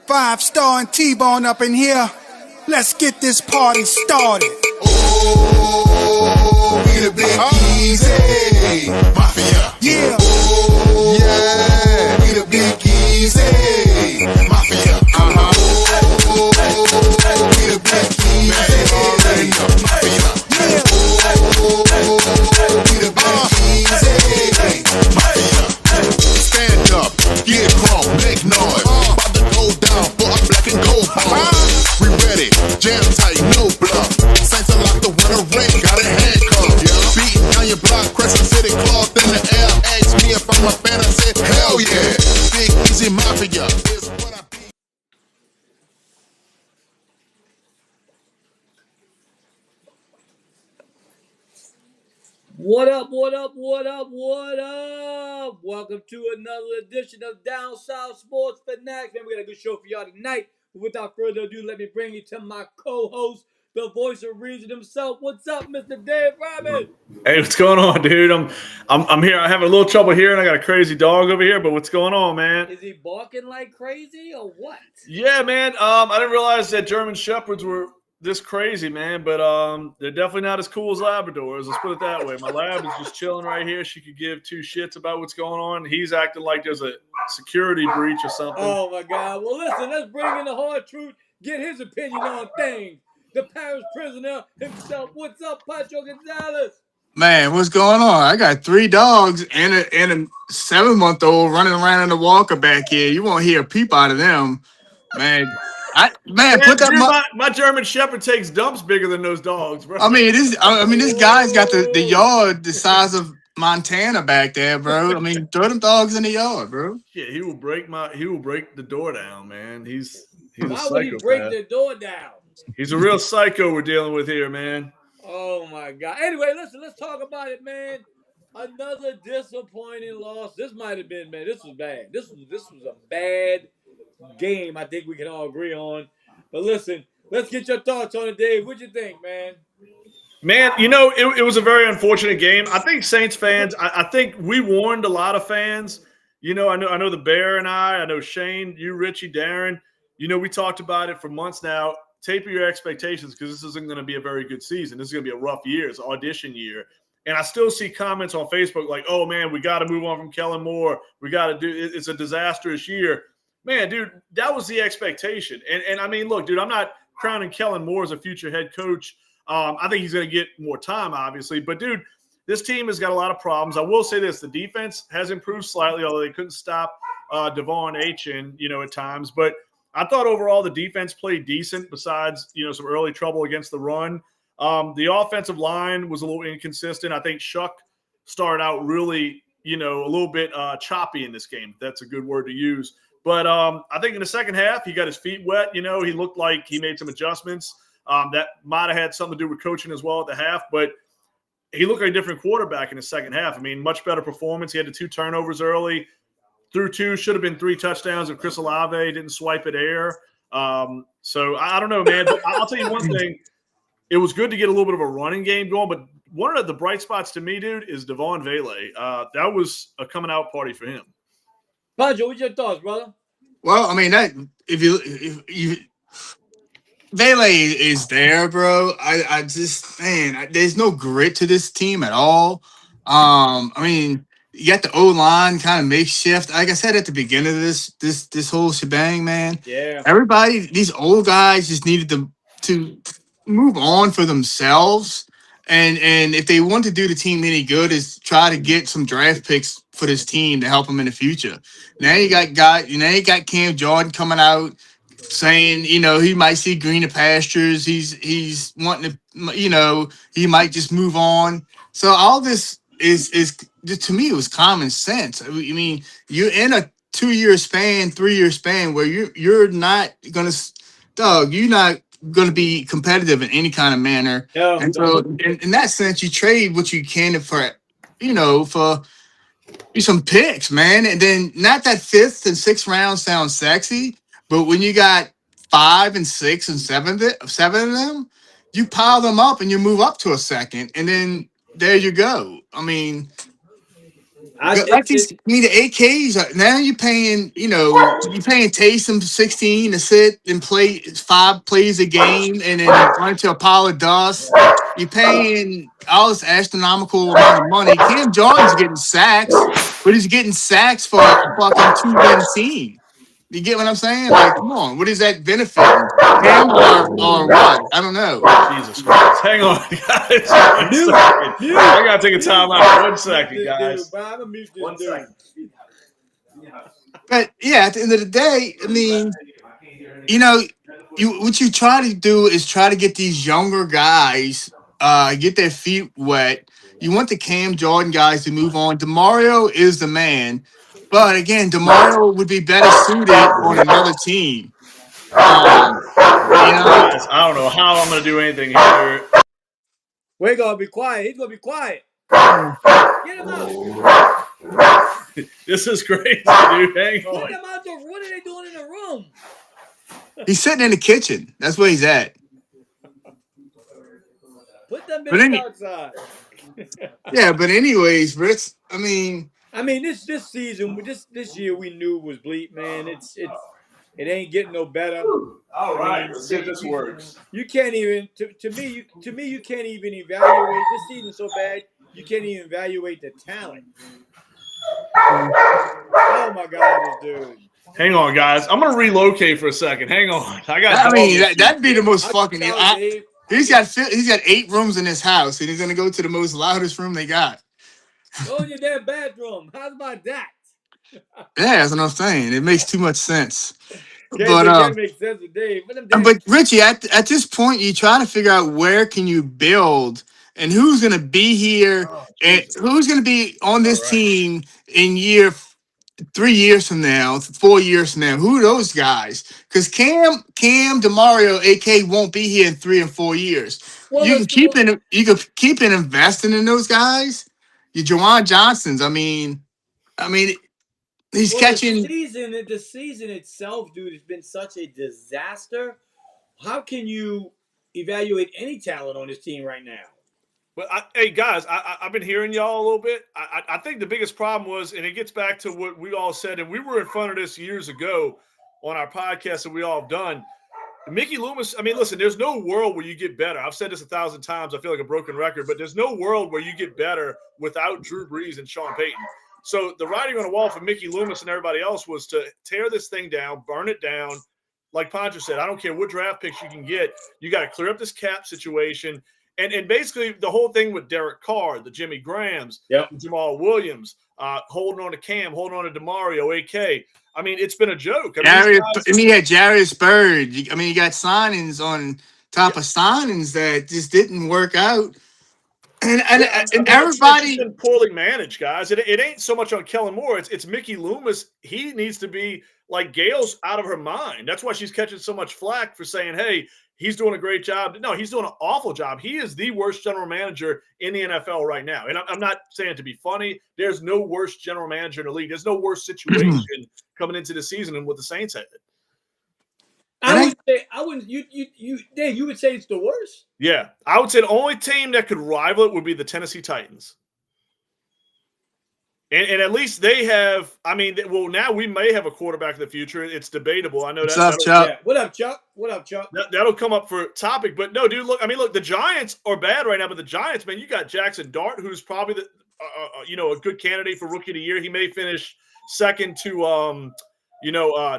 5-star and T-Bone up in here. Let's get this party started. Oh, we the big easy mafia. Yeah. Oh, yeah, we the big easy mafia. Oh, we the big easy mafia. Oh, we the big easy mafia. Stand up, get crunk, make noise. About to go down for a black and gold bar. We ready, jam tight, no bluff. Saints are locked the winter ring, got a handcuff. Beating down your block, Crescent City cloth in the air. Ask me if I'm a fan, I said hell yeah. Big Easy Mafia is what I be. What up, what up, what up, what up? Welcome to another edition of Down South Sports Fanatics. Man, we got a good show for y'all tonight. But without further ado, let me bring you to my co-host, the voice of reason himself. What's up, Mr. Dave Rabbit? Hey, what's going on, dude? I'm here. I have a little trouble here, and I got a crazy dog over here. But what's going on, man? Is he barking like crazy or what? Yeah, man. I didn't realize that German Shepherds were this crazy, man. But they're definitely not as cool as Labradors. Let's put it that way. My lab is just chilling right here. She could give two shits about what's going on. He's acting like there's a security breach or something. Oh my God! Well, listen. Let's bring in the hard truth. Get his opinion on things. The Paris prisoner himself. What's up, Pacho Gonzalez? Man, what's going on? I got 3 dogs and a 7-month-old running around in the walker back here. You won't hear a peep out of them, man. Put that. Dude, my German Shepherd takes dumps bigger than those dogs, bro. This guy's got the yard the size of Montana back there, bro. I mean, throw them dogs in the yard, bro. Yeah, he will break the door down, man. He's a Why would he break psychopath. the door down? He's a real psycho we're dealing with here, man. Oh my God! Anyway, listen. Let's talk about it, man. Another disappointing loss. This might have been, man. This was bad. This was a bad game. I think we can all agree on. But listen, let's get your thoughts on it, Dave. What you think, man? Man, it was a very unfortunate game. I think Saints fans, I think we warned a lot of fans. I know the Bear and I know Shane, you, Richie, Darren. We talked about it for months now. Taper your expectations because this isn't going to be a very good season. This is going to be a rough year. It's an audition year. And I still see comments on Facebook like, oh, man, we got to move on from Kellen Moore. We got to it's a disastrous year. Man, dude, that was the expectation. And I mean, look, dude, I'm not crowning Kellen Moore as a future head coach. I think he's going to get more time, obviously. But, dude, this team has got a lot of problems. I will say this. The defense has improved slightly, although they couldn't stop Devon Achin, at times. But I thought overall the defense played decent besides, some early trouble against the run. The offensive line was a little inconsistent. I think Shuck started out really, a little bit choppy in this game. That's a good word to use. But I think in the second half, he got his feet wet. He looked like he made some adjustments. That might have had something to do with coaching as well at the half. But he looked like a different quarterback in the second half. I mean, much better performance. He had the 2 turnovers early. Through 2, should have been 3 touchdowns if Chris Olave didn't swipe at air. So I don't know, man. But I'll tell you one thing. It was good to get a little bit of a running game going. But one of the bright spots to me, dude, is Devon Vele. That was a coming out party for him. Pancho, what's your thoughts, brother? Well, I mean, that if you Vele is there, bro. I just, man, there's no grit to this team at all. I mean, you got the O-line kind of makeshift. Like I said at the beginning of this whole shebang, man. Yeah. Everybody, these old guys just needed to move on for themselves. And if they want to do the team any good, is try to get some draft picks for this team to help them in the future. Now you got Cam Jordan coming out saying, he might see greener pastures. He's wanting to, he might just move on. So all this is to me, it was common sense. I mean, you're in a 2-year span, 3-year span where you're not gonna, you're not going to be competitive in any kind of manner. Yeah, and so in that sense, you trade what you can for some picks, man. And then not that 5th and 6th round sounds sexy, but when you got 5 and 6 and 7 of them, you pile them up and you move up to a 2nd, and then there you go. I mean, The AKs now you're paying, you're paying Taysom 16 to sit and play 5 plays a game and then run into a pile of dust. You're paying all this astronomical amount of money. Cam Jordan's getting sacks, but he's getting sacks for a fucking 2-win team. You get what I'm saying? Like, come on, what is that benefiting him or what? I don't know. Jesus Christ. Hang on, guys. 1 second. I got to take a time out. 1 second, guys. One second. But yeah, at the end of the day, I mean, what you try to do is try to get these younger guys get their feet wet. You want the Cam Jordan guys to move on. DeMario is the man, but again, DeMario would be better suited on another team. Guys, I don't know how I'm going to do anything here. We're going to be quiet. He's going to be quiet. Get him out. This is crazy, dude. Hang on. Put them out there. What are they doing in the room? He's sitting in the kitchen. That's where he's at. Put them outside. Yeah, but anyways, Rich, I mean, this season, this year, we knew was bleak, man. It ain't getting no better. All right, let's see if this works. You can't even to me you can't even evaluate this season so bad. You can't even evaluate the talent. Oh my God, this dude. Hang on, guys. I'm gonna relocate for a second. Hang on. That'd be the most fucking. He's got 8 rooms in his house, and he's gonna go to the most loudest room they got. Go in your damn bedroom. How about that? Yeah, that's what I'm saying. It makes too much sense. Can't make sense today. But Richie, at this point, you try to figure out where can you build and who's going to be here and who's going to be on this team in 3 years from now, 4 years from now. Who are those guys? Because Cam, DeMario, AK won't be here in 3 and 4 years. Well, you can keep investing in those guys. Your Juwan Johnsons. I mean, he's catching. The season itself, dude, has been such a disaster. How can you evaluate any talent on this team right now? Well, hey, guys, I've been hearing y'all a little bit. I think the biggest problem was, and it gets back to what we all said, and we were in front of this years ago on our podcast that we all have done. Mickey Loomis, listen, there's no world where you get better. I've said this 1,000 times. I feel like a broken record, but there's no world where you get better without Drew Brees and Sean Payton. So the writing on the wall for Mickey Loomis and everybody else was to tear this thing down, burn it down. Like Poncho said, I don't care what draft picks you can get. You got to clear up this cap situation. And basically the whole thing with Derek Carr, the Jimmy Grahams, Jamal Williams, holding on to Cam, holding on to DeMario, AK. It's been a joke. He had Jarius Byrd. You got signings on top of signings that just didn't work out. And everybody been poorly managed, guys. It ain't so much on Kellen Moore. It's Mickey Loomis. He needs to be like Gail's out of her mind. That's why she's catching so much flack for saying, "Hey, he's doing a great job." No, he's doing an awful job. He is the worst general manager in the NFL right now. And I'm not saying it to be funny. There's no worse general manager in the league. There's no worse situation coming into the season than what the Saints had. I wouldn't. Dave, you would say it's the worst? Yeah, I would say the only team that could rival it would be the Tennessee Titans. And at least they have. Now we may have a quarterback in the future. It's debatable. I know What's up, Chuck? Yeah. What up, Chuck? What up, Chuck? That'll come up for topic. But no, dude. Look, the Giants are bad right now. But the Giants, man, you got Jackson Dart, who's probably the a good candidate for Rookie of the Year. He may finish second to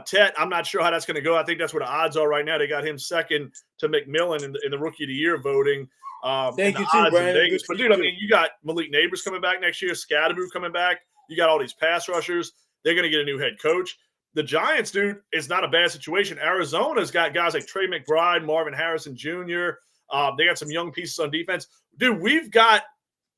Tet. I'm not sure how that's going to go. I think that's where the odds are right now. They got him second to McMillan in the Rookie of the Year voting. Thank you too, Brandon. But dude, you got Malik Neighbors coming back next year, Scadaboo coming back. You got all these pass rushers. They're going to get a new head coach. The Giants, dude, is not a bad situation. Arizona's got guys like Trey McBride, Marvin Harrison Jr. They got some young pieces on defense. Dude, we've got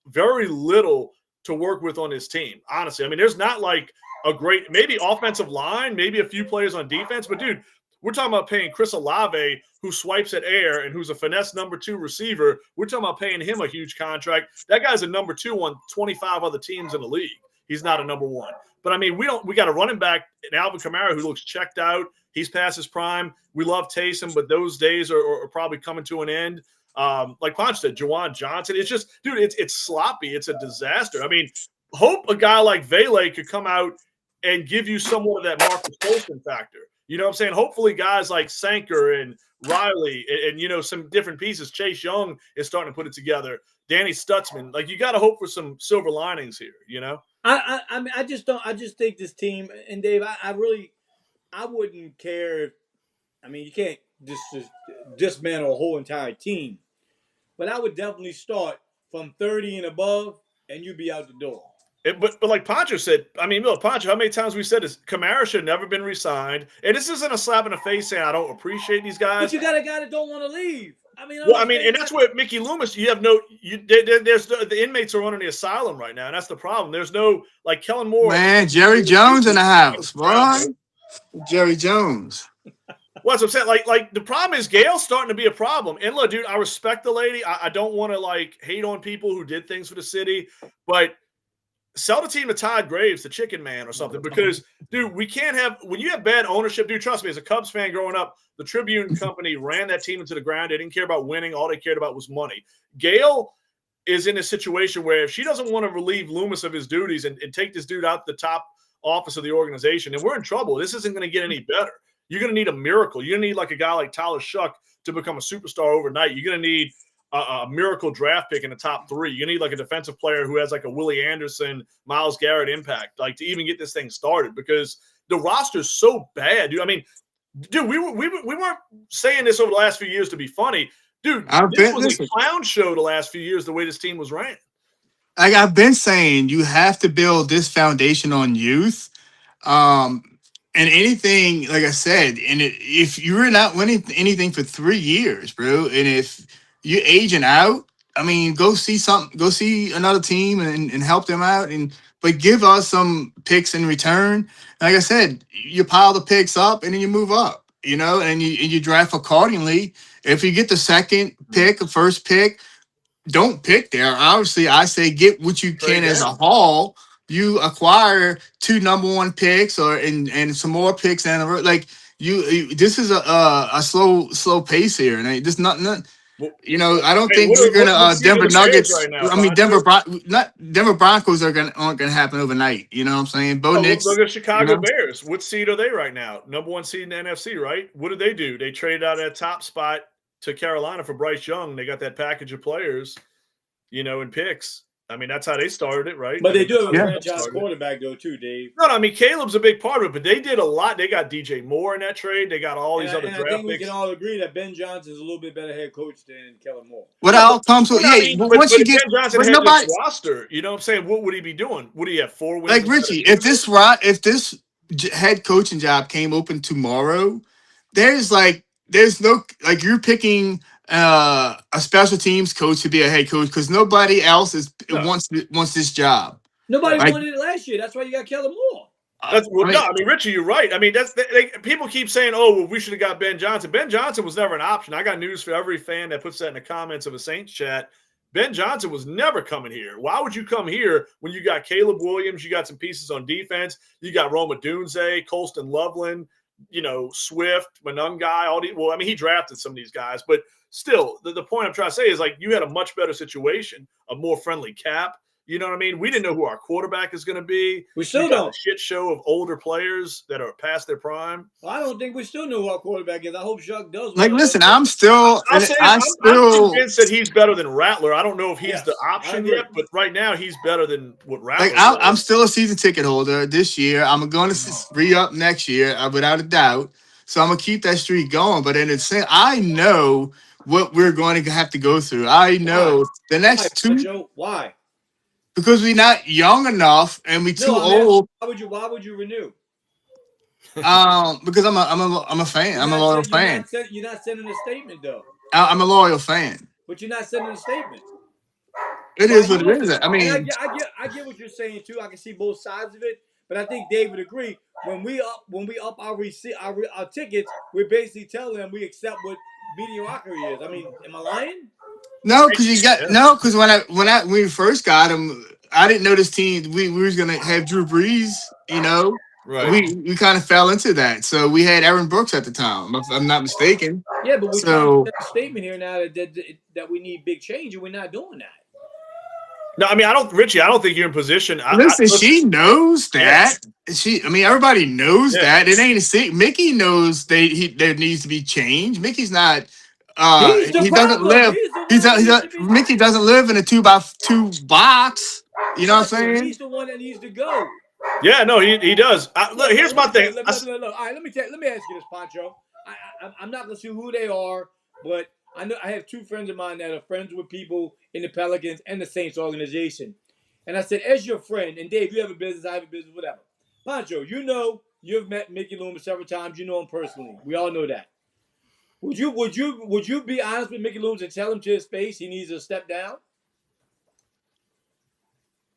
very little to work with on this team. Honestly, there's not like a great, maybe offensive line, maybe a few players on defense. But, dude, we're talking about paying Chris Olave, who swipes at air and who's a finesse number 2 receiver. We're talking about paying him a huge contract. That guy's a number 2 on 25 other teams in the league. He's not a number 1. But, we got a running back in Alvin Kamara who looks checked out. He's past his prime. We love Taysom, but those days are probably coming to an end. Like Ponch said, Juwan Johnson. It's just, dude, it's sloppy. It's a disaster. hope a guy like Vele could come out and give you somewhat of that Marcus Colston factor. You know what I'm saying? Hopefully guys like Sanker and Riley and some different pieces. Chase Young is starting to put it together. Danny Stutzman. Like, you got to hope for some silver linings here, I mean, I just don't. I just think this team, and Dave, I wouldn't care if, I mean, you can't just dismantle a whole entire team, but I would definitely start from 30 and above, and you'd be out the door. But like Pancho said, I mean, look, Pancho, how many times we said this? Kamara should have never been re-signed. And this isn't a slap in the face saying I don't appreciate these guys. But you got a guy that don't want to leave. And that's where Mickey Loomis, there's the inmates are under the asylum right now, and that's the problem. There's no, like, Kellen Moore. Man, Jerry Jones in the house, boy. Jerry Jones. Well, that's what I'm saying. Like the problem is Gail's starting to be a problem. And look, dude, I respect the lady. I don't want to, like, hate on people who did things for the city, but sell the team to Todd Graves, the chicken man or something, because, dude, we can't have – when you have bad ownership, dude, trust me, as a Cubs fan growing up, the Tribune company ran that team into the ground. They didn't care about winning. All they cared about was money. Gail is in a situation where if she doesn't want to relieve Loomis of his duties and take this dude out the top office of the organization, then we're in trouble. This isn't going to get any better. You're going to need a miracle. You're going to need, like, a guy like Tyler Shuck to become a superstar overnight. You're going to need – a miracle draft pick in the top 3. You need, like, a defensive player who has, like, a Willie Anderson, Myles Garrett impact, like, to even get this thing started, because the roster's so bad, dude. I mean, dude, we weren't saying this over the last few years to be funny, dude. This was a clown show the last few years, the way this team was ran. Like I've been saying, you have to build this foundation on youth. And anything, like I said, if you're not winning anything for 3 years, bro, and if you're aging out, I mean, go see another team and help them out, but give us some picks in return. Like I said, you pile the picks up and then you move up, and you draft accordingly. If you get the second pick, the first pick, don't pick there. Obviously, I say get what you can as a haul. You acquire 2 number 1 picks and some more picks and like this is a slow pace here, and just not. I don't think we're gonna Denver Nuggets. Right now, I mean, Denver Broncos aren't gonna happen overnight. You know what I'm saying? Nix, look at Chicago Bears. What seed are they right now? Number 1 seed in the NFC, right? What did they do? They traded out that top spot to Carolina for Bryce Young. They got that package of players, and picks. I mean, that's how they started it, right? But they do have a franchise quarterback, though, too, Dave. No, I mean, Caleb's a big part of it, but they did a lot. They got DJ Moore in that trade. They got all these other draft picks. I think we can all agree that Ben Johnson's a little bit better head coach than Kellen Moore. What all comes with once you get Ben Johnson had this roster, you know what I'm saying? What would he be doing? Would he have 4 wins? Like Richie, if this head coaching job came open tomorrow, there's no, like, you're picking a special teams coach to be a head coach because nobody else wants this job. Nobody wanted it last year. That's why you got Kellen Moore. I mean, Richie, you're right. I mean, people keep saying, "Oh, well, we should have got Ben Johnson." Ben Johnson was never an option. I got news for every fan that puts that in the comments of a Saints chat. Ben Johnson was never coming here. Why would you come here when you got Caleb Williams? You got some pieces on defense. You got Roma Dunze, Colston Loveland, Swift, Monungai. He drafted some of these guys, but still, the point I'm trying to say is, like, you had a much better situation, a more friendly cap. You know what I mean? We didn't know who our quarterback is going to be. We still don't. A shit show of older players that are past their prime. Well, I don't think we still know who our quarterback is. I hope Chuck does. Like, listen, I'm still convinced that he's better than Rattler. I don't know if he's the option yet, but right now he's better than what Rattler is. I'm still a season ticket holder this year. I'm going to re-up next year, without a doubt. So I'm going to keep that streak going. But in the same, I know what we're going to have to go through. I know the next 2. Why? Because we're not young enough and we're too old. Why would you renew? Because I'm a fan. I'm a loyal fan. You're not sending a statement, though. I'm a loyal fan. But you're not sending a statement. It is what it is. I mean, I get what you're saying too. I can see both sides of it, but I think Dave would agree. When we up our tickets, we're basically telling them we accept what mediocrity is. I mean, am I lying? No, because when we first got him, I didn't know this team. We was gonna have Drew Brees, Right. We kind of fell into that. So we had Aaron Brooks at the time, if I'm not mistaken. Yeah, but we got a statement here now that we need big change, and we're not doing that. No, I mean, I don't think you're in position. Listen, she knows that. Everybody knows Yeah. that. It ain't a secret. Mickey knows there needs to be change. Mickey's not. He's the He doesn't problem. live. He's the one that needs to be. Mickey doesn't live in a 2x2 box. You know what I'm saying? He's the one that needs to go. Yeah, no, he does. Look, here's my thing. Look, all right, let me ask you this, Pancho. I'm not gonna see who they are, but I know I have two friends of mine that are friends with people in the Pelicans and the Saints organization. And I said, as your friend, and Dave, you have a business, I have a business, whatever. Pancho, you've met Mickey Loomis several times. You know him personally. We all know that. Would you be honest with Mickey Loomis and tell him to his face he needs to step down?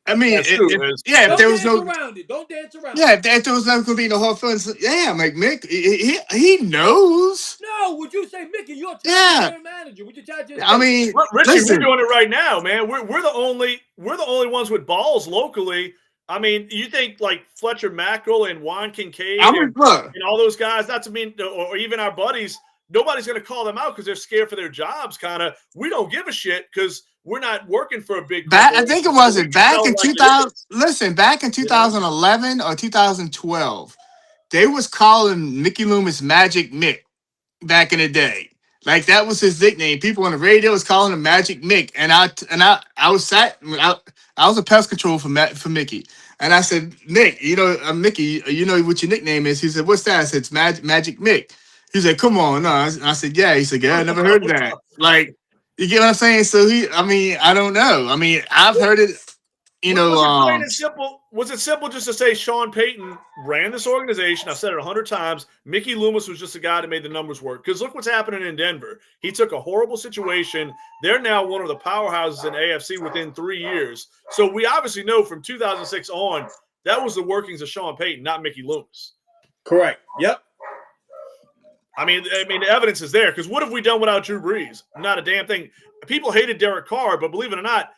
I mean, if there was no around it, don't dance around. Yeah, if there was never gonna be no hard feelings, yeah, like Mick, he knows. No, would you say Mickey? You're a manager. Would you tell him? I mean, Richie, we're doing it right now, man. We're the only ones with balls locally. I mean, you think like Fletcher Mackerel and Juan Kincaid and all those guys? Not to mean, or even our buddies. Nobody's going to call them out because they're scared for their jobs. Kind of, we don't give a shit because we're not working for a big. I think it was back in 2000. Listen, back in 2011 or 2012, they was calling Mickey Loomis Magic Mick back in the day. Like that was his nickname. People on the radio was calling him Magic Mick, and I was a pest control for Mickey, and I said, Nick, Mickey, you know what your nickname is? He said, what's that? I said, it's Magic Mick. He said, come on, no. I said, yeah. He said, yeah, I never heard that. Like, you get what I'm saying? So I don't know. I mean, I've heard it. Was it simple just to say Sean Payton ran this organization? I've said it 100 times. Mickey Loomis was just a guy that made the numbers work. Because look what's happening in Denver. He took a horrible situation. They're now one of the powerhouses in AFC within 3 years. So we obviously know from 2006 on, that was the workings of Sean Payton, not Mickey Loomis. Correct. Yep. I mean, the evidence is there. Because what have we done without Drew Brees? Not a damn thing. People hated Derek Carr, but believe it or not,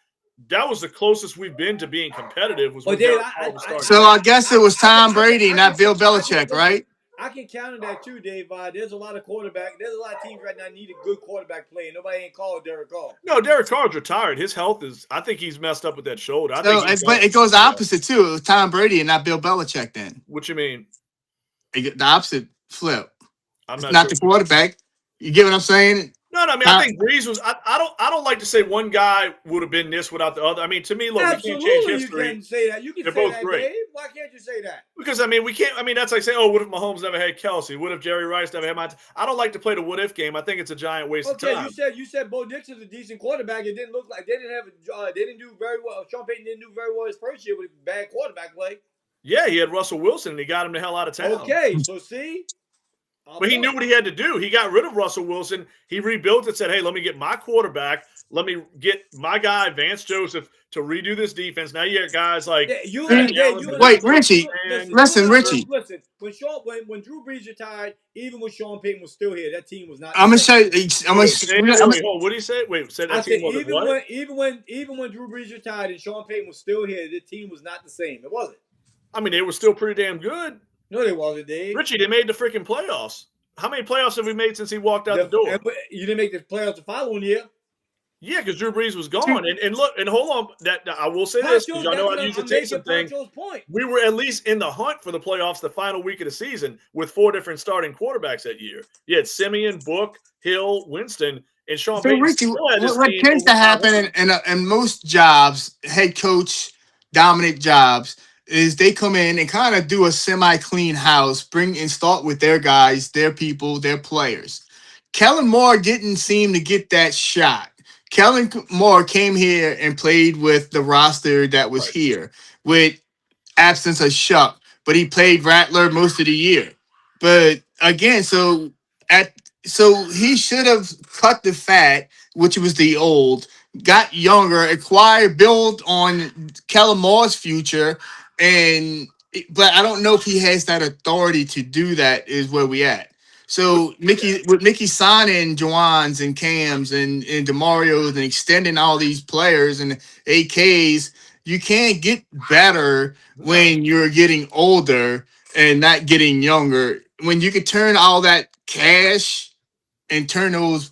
that was the closest we've been to being competitive. So I guess it was Tom Brady, not Bill Belichick, right? I can counter that too, Dave. There's a lot of There's a lot of teams right now need a good quarterback play. Nobody ain't called Derek Carr. No, Derek Carr's retired. His health is. I think he's messed up with that shoulder. But it goes opposite too. It was Tom Brady and not Bill Belichick. Then what you mean? The opposite flip. I'm not the quarterback. You get what I'm saying? No, I mean, I think Brees was. I don't like to say one guy would have been this without the other. I mean, to me, look, absolutely, we can't change history. You can say that. You can say that, Dave. Why can't you say that? Because I mean, we can't. I mean, that's like saying, oh, what if Mahomes never had Kelsey? What if Jerry Rice never had my? I don't like to play the what if game. I think it's a giant waste of time. You said Bo Nixon's a decent quarterback. It didn't look like they didn't do very well. Sean Payton didn't do very well his first year with bad quarterback play. Yeah, he had Russell Wilson and he got him the hell out of town. Okay, so see. But he knew what he had to do. He got rid of Russell Wilson. He rebuilt it, said, hey, let me get my quarterback. Let me get my guy, Vance Joseph, to redo this defense. Now you got guys like wait, Richie. Listen, Richie. Listen, when Drew Brees retired, even when Sean Payton was still here, that team was not. I'm gonna show you. What did he say? Wait, say that team wasn't what? Even when Drew Brees retired and Sean Payton was still here, the team was not the same. It wasn't. I mean, they were still pretty damn good. No, they wasn't, Dave. Richie, they made the freaking playoffs. How many playoffs have we made since he walked out the door? You didn't make the playoffs the following year. Yeah, because Drew Brees was gone. And look, and hold on. That I will say this, because y'all know I usually take something. We were at least in the hunt for the playoffs the final week of the season with 4 different starting quarterbacks that year. You had Simeon, Book, Hill, Winston, and Sean Payton. Richie, what tends to happen in most jobs, head coach dominant jobs, is they come in and kind of do a semi-clean house, bring and start with their guys, their people, their players. Kellen Moore didn't seem to get that shot. Kellen Moore came here and played with the roster that was here with absence of Shuck, but he played Rattler most of the year. But again, so he should have cut the fat, which was the old, got younger, acquired, build on Kellen Moore's future. But I don't know if he has that authority to do that. Is where we at. So Mickey signing Juwans and Cams and DeMarios and extending all these players and AKs, you can't get better when you're getting older and not getting younger. When you can turn all that cash and turn those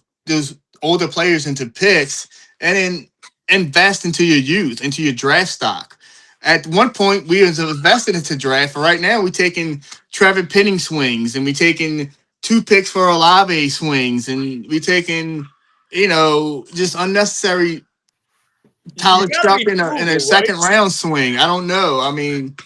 older players into picks, and then invest into your youth, into your draft stock. At one point, we was invested into draft. But right now, we're taking Trevor Penning swings, and we're taking 2 picks for Olave swings, and we're taking, just unnecessary Tyler Chuck in a second round swing. I don't know. I mean,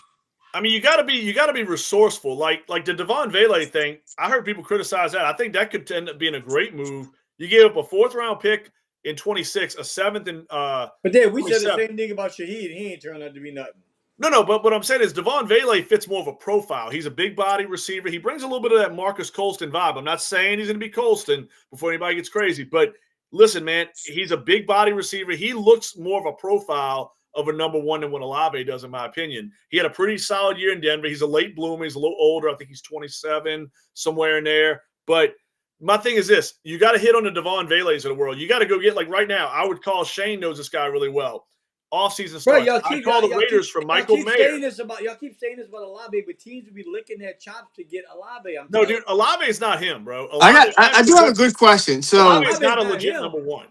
you got to be resourceful. Like the Devon Vele thing, I heard people criticize that. I think that could end up being a great move. You gave up a 4th round pick in 26, a 7th in But then we said the same thing about Shaheed, and he ain't turned out to be nothing. No, but what I'm saying is Devon Vele fits more of a profile. He's a big body receiver. He brings a little bit of that Marcus Colston vibe. I'm not saying he's going to be Colston before anybody gets crazy, but listen, man, he's a big body receiver. He looks more of a profile of a number 1 than what Olave does, in my opinion. He had a pretty solid year in Denver. He's a late bloomer. He's a little older. I think he's 27, somewhere in there. But my thing is this. You got to hit on the Devon Veles of the world. You got to go get, like right now, I would call Shane knows this guy really well. Off-season starts. I call the Raiders for Michael Mayer. Y'all keep saying this about Olave, but teams would be licking their chops to get Olave. Dude, Olave is not him, bro. I do have a good question. So Olave is not a legit number 1.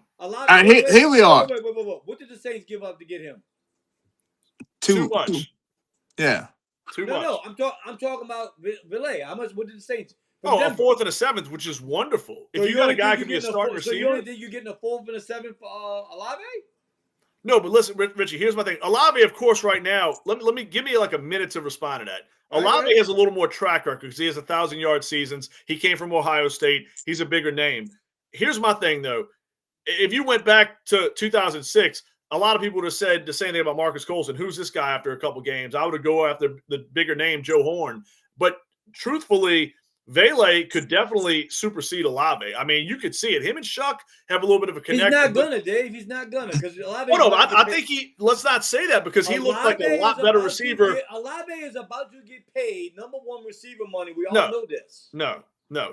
Here we are. Wait. What did the Saints give up to get him? Too much. Yeah. Too much. No, I'm talking about Vele. How much? What did the Saints? A 4th and a 7th, which is wonderful. If you got a guy who can be a starting receiver. So you only think you're getting a 4th and a 7th for Olave? No, but listen, Richie, here's my thing. Olave, of course, right now, let me give me like a minute to respond to that. Olave has a little more track record because he has 1,000-yard seasons. He came from Ohio State. He's a bigger name. Here's my thing, though. If you went back to 2006, a lot of people would have said the same thing about Marcus Colston. Who's this guy after a couple games? I would have go after the bigger name, Joe Horn. But truthfully, Vele could definitely supersede Olave. I mean, you could see it. Him and Shuck have a little bit of a connection. He's not gonna, Dave. He's not gonna because Olave. Oh, no, I think let's not say that because he looked like a lot better receiver. Olave is about to get paid number 1 receiver money. We all know this. No,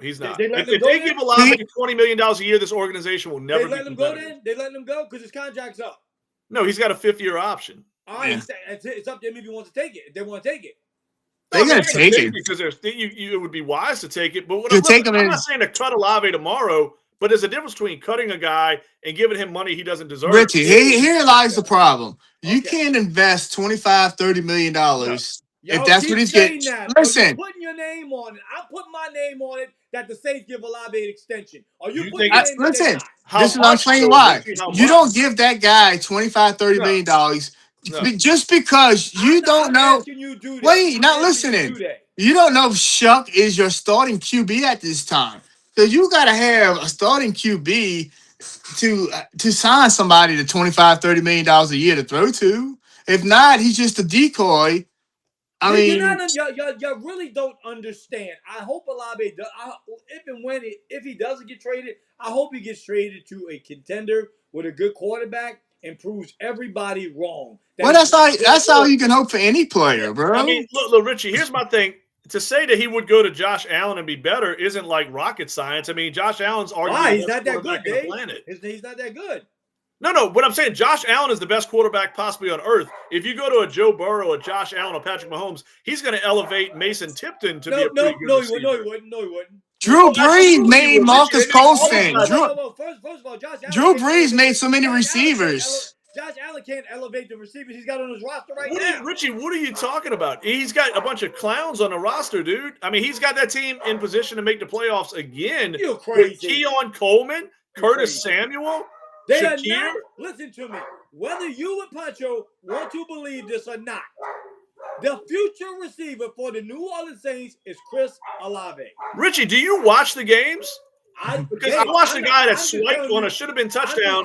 he's not. If they give Olave $20 million a year, this organization will never. They let him go. Then they let him go because his contract's up. No, he's got a 5th-year option. All right, it's up to him if he wants to take it. If they want to take it. They're going to take it. Because it would be wise to take it. But I'm not saying to cut Olave tomorrow, but there's a difference between cutting a guy and giving him money he doesn't deserve. Richie, here lies the problem. You can't invest $25, $30 million if that's what he's getting. Listen. You're putting your name on it. I'm putting my name on it that the Saints give Olave an extension. Are you putting your name on it? Listen, this is what I'm saying why. You don't give that guy $25, $30 million. No. Just because you don't know. Wait, not listening. You don't know if Shuck is your starting QB at this time. So you got to have a starting QB to sign somebody to $25, $30 million a year to throw to. If not, he's just a decoy. I mean, you really don't understand. I hope Olave does. If he doesn't get traded, I hope he gets traded to a contender with a good quarterback and proves everybody wrong. That's all you can hope for any player, bro. I mean, look, Richie, here's my thing. To say that he would go to Josh Allen and be better isn't like rocket science. I mean, Josh Allen's arguably he's not that good, Dave. He's not that good. No, but I'm saying Josh Allen is the best quarterback possibly on earth. If you go to a Joe Burrow, a Josh Allen, or Patrick Mahomes, he's going to elevate Mason Tipton to be a pretty good receiver. No, he wouldn't. Drew Brees made Marcus Colston. First of all, Josh Allen. Drew Brees made so many receivers. Josh Allen can't elevate the receivers he's got on his roster now. Richie, what are you talking about? He's got a bunch of clowns on the roster, dude. I mean, he's got that team in position to make the playoffs again. You're crazy. With Keon Coleman, Curtis Samuel, They Shakir. are not. Listen to me. Whether you and Pancho want to believe this or not, the future receiver for the New Orleans Saints is Chris Olave. Richie, do you watch the games? Because I watched the guy that swiped on a should-have-been touchdown.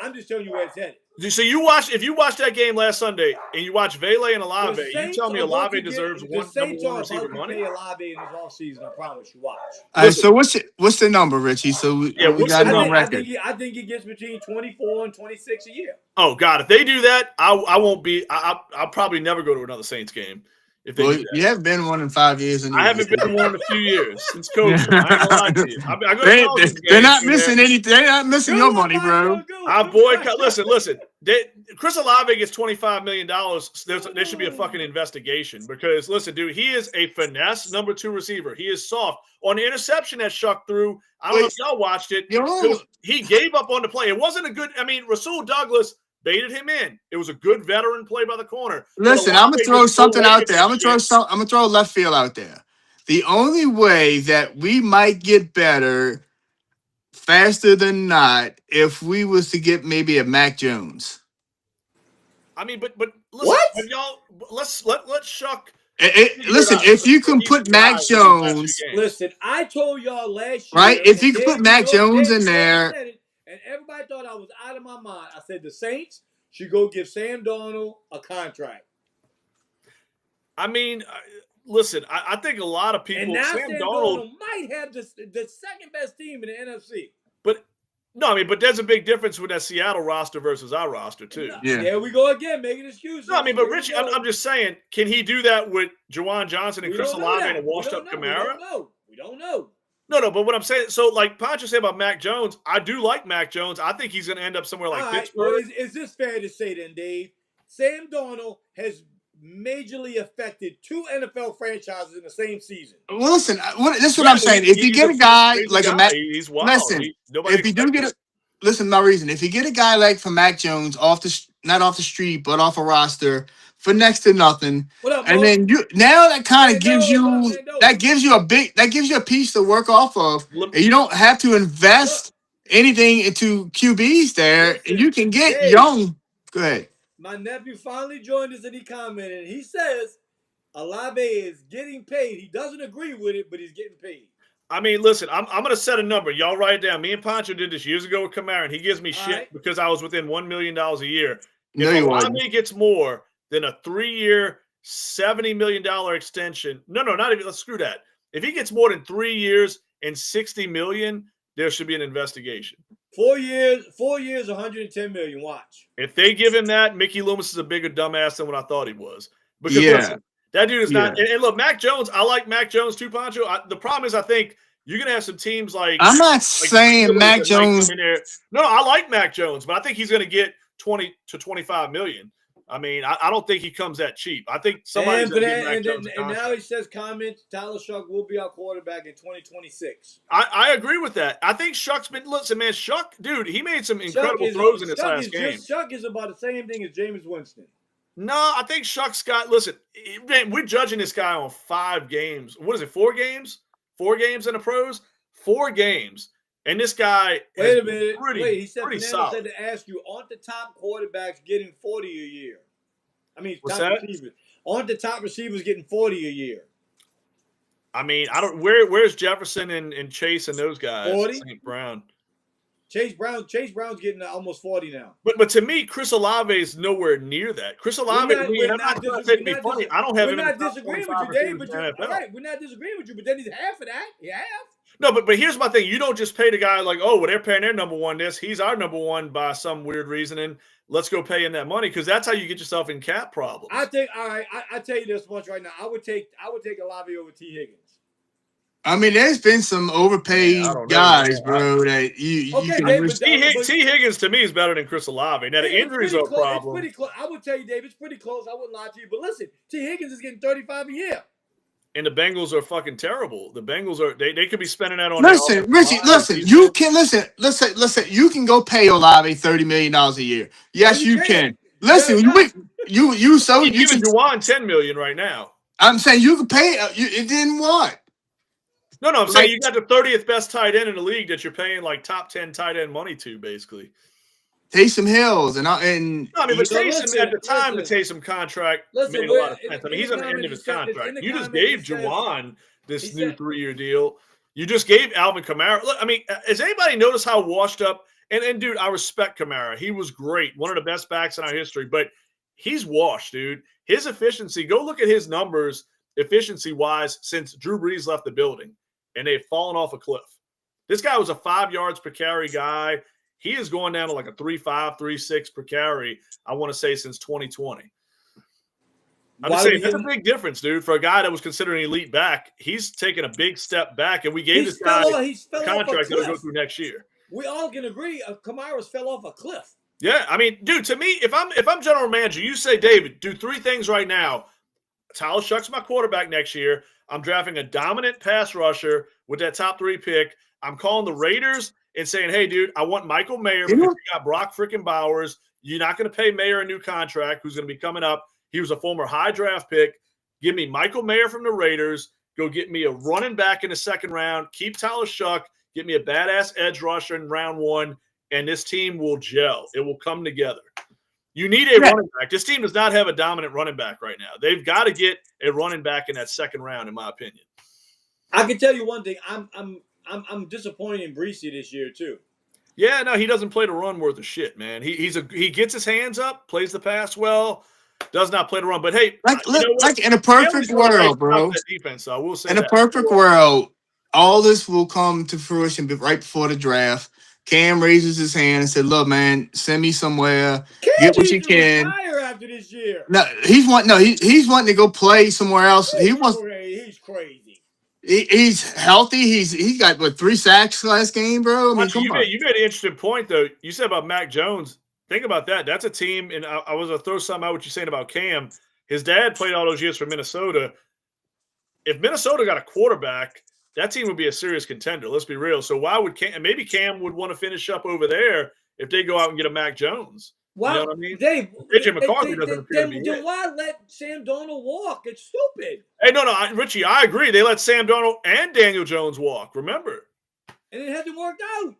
I'm just telling you where it's headed. So if you watched that game last Sunday and you watch Vele and Olave, you tell me Olave deserves number 1 receiver money? The Olave in his offseason, I promise you. Watch. All right, so what's the number, Richie? So we got it on record. I think he gets between 24 and 26 a year. Oh God, if they do that, I won't be. I'll probably never go to another Saints game. If they do that. You haven't been one in 5 years. I haven't been one in a few years since COVID. I ain't gonna lie to you. I go to they're not missing anything. They're not missing your money, bro. I boycott. Listen. Chris Olave gets $25 million. There should be a fucking investigation because, listen, dude, he is a finesse number 2 receiver. He is soft. On the interception that Shuck threw, I don't know if y'all watched it. He gave up on the play. It wasn't a good – I mean, Rasul Douglas baited him in. It was a good veteran play by the corner. Listen, I'm going to throw something out there. I'm going to throw left field out there. The only way that we might get better – faster than not, if we was to get maybe a Mac Jones. I mean, but listen, y'all, let's Shuck. Listen, if you can put Mac Jones, listen, I told y'all last year, right? If you can put Mac Jones in there, and everybody thought I was out of my mind. I said the Saints should go give Sam Darnold a contract. I mean. Listen, I think a lot of people. And now Sam Darnold might have the second best team in the NFC. But no, I mean, but there's a big difference with that Seattle roster versus our roster too. Yeah, there we go again, making excuses. No, I mean, but Richie, I'm just saying, can he do that with Juwan Johnson and Chris Olave and a washed-up Kamara? We don't know. No, but what I'm saying, so like Pancho said about Mac Jones, I do like Mac Jones. I think he's going to end up somewhere like Pittsburgh. Well, is this fair to say then, Dave? Sam Darnold has majorly affected 2 NFL franchises in the same season. Well, listen, this is what I'm saying. If you get a guy like a Mac, he's wild. Listen, if you do get listen, my reason. If you get a guy like from Mac Jones not off the street, but off a roster for next to nothing, and then that kind of gives you a piece to work off of, and you don't have to invest anything into QBs there, and you can get young. Go ahead. My nephew finally joined us and he commented. He says Olave is getting paid. He doesn't agree with it, but he's getting paid. I mean, listen, I'm going to set a number. Y'all write it down. Me and Pancho did this years ago with Kamara, and he gives me shit because I was within $1 million a year. If Olave gets more than a 3-year, $70 million extension, not even. Let's screw that. If he gets more than 3 years and $60 million, there should be an investigation. 4 years, 110 million. Watch. If they give him that, Mickey Loomis is a bigger dumbass than what I thought he was. Because listen, that dude is not. And look, Mac Jones, I like Mac Jones too, Pancho. The problem is, I think you're gonna have some teams like. I'm not saying Mac Jones. No, I like Mac Jones, but I think he's gonna get 20 to 25 million. I mean, I don't think he comes that cheap. I think somebody's going to give Mac Jones a contract. And now he says comments, Tyler Shuck will be our quarterback in 2026. I agree with that. I think Shuck's been – listen, man, Shuck, dude, he made some incredible throws in this last game. Shuck is about the same thing as Jameis Winston. No, I think Shuck's got – listen, man, we're judging this guy on 5 games. What is it, 4 games? 4 games in the pros? 4 games. And this guy Wait a minute. He said pretty Fernando solid. said to ask you, aren't the top quarterbacks getting 40 a year? I mean, What's top that? receivers. Aren't the top receivers getting 40 a year? I mean, I don't. Where's Jefferson and Chase and those guys? 40? St. Brown. Chase Brown's getting almost 40 now. But to me, Chris Olave is nowhere near that. Chris Olave, I'm not trying to be funny. I don't have him. We're not disagreeing with you, Dave. But we're not disagreeing with you. But then he's half of that. He half. No, but here's my thing. You don't just pay the guy like, oh, well, they're paying their number one this. He's our number one by some weird reason, and let's go pay him that money because that's how you get yourself in cap problems. I think. All right, I tell you this much right now. I would take Olave over T. Higgins. I mean, there's been some overpaid guys, bro. That you T. Higgins to me is better than Chris Olave. Now the injuries are a problem. It's pretty close. I would tell you, Dave, it's pretty close. I wouldn't lie to you, but listen, T. Higgins is getting 35 a year. And the Bengals are fucking terrible. The Bengals are they could be spending that on. Listen, Richie, listen. You can listen. You can go pay Olave $30 million a year. Yes, you can. Listen, you can giving Juwan $10 million right now. I'm saying you can pay. It didn't want. No, I'm saying you got the 30th best tight end in the league that you're paying like top 10 tight end money to, basically. Taysom Hills but Taysom at the time, the Taysom contract made a lot of sense. I mean, he's on the end of his contract. You just gave Juwan this new 3-year deal. You just gave Alvin Kamara. Look, I mean, has anybody noticed how washed up? And dude, I respect Kamara. He was great, one of the best backs in our history. But he's washed, dude. His efficiency. Go look at his numbers, efficiency-wise, since Drew Brees left the building, and they've fallen off a cliff. This guy was a 5 yards per carry guy. He is going down to like a 3.5, 3.6 per carry, I want to say, since 2020. I'm just saying, that's a big difference, dude. For a guy that was considered an elite back, he's taken a big step back, and we gave this guy a contract that'll go through next year. We all can agree Kamara's fell off a cliff. Yeah, I mean, dude, to me, if I'm general manager, you say, David, do 3 things right now. Tyler Shuck's my quarterback next year. I'm drafting a dominant pass rusher with that top 3 pick. I'm calling the Raiders and saying, hey, dude, I want Michael Mayer You because know, you got Brock freaking Bowers. You're not going to pay Mayer a new contract who's going to be coming up. He was a former high draft pick. Give me Michael Mayer from the Raiders. Go get me a running back in the 2nd round. Keep Tyler Shuck. Get me a badass edge rusher in round 1, and this team will gel. It will come together. You need a yeah, running back. This team does not have a dominant running back right now. They've got to get a running back in that 2nd round, in my opinion. I can tell you one thing. I'm disappointed in Breesy this year too. Yeah, no, he doesn't play the run worth of shit, man. He gets his hands up, plays the pass well, does not play the run. But hey, you know what? like in a Bailey's perfect doing a great world, job with bro. that defense, so I will say In a that. perfect world, all this will come to fruition right before the draft. Cam raises his hand and said, "Look, man, send me somewhere. Cam Get what you needs to can." retire after this year. No, he's wanting to go play somewhere else. He's crazy. He's healthy. He got what 3 sacks last game, bro. I mean, Archie, come on. you made an interesting point, though. You said about Mac Jones. Think about that. That's a team, and I was going to throw something out what you're saying about Cam. His dad played all those years for Minnesota. If Minnesota got a quarterback, that team would be a serious contender. Let's be real. So why would Cam? Maybe Cam would want to finish up over there if they go out and get a Mac Jones. Why, you know what I mean? Dave? AJ McCarthy doesn't appear to be Then it. why let Sam Darnold walk? It's stupid. Hey, no, Richie, I agree. They let Sam Darnold and Daniel Jones walk. Remember? And it hasn't worked out.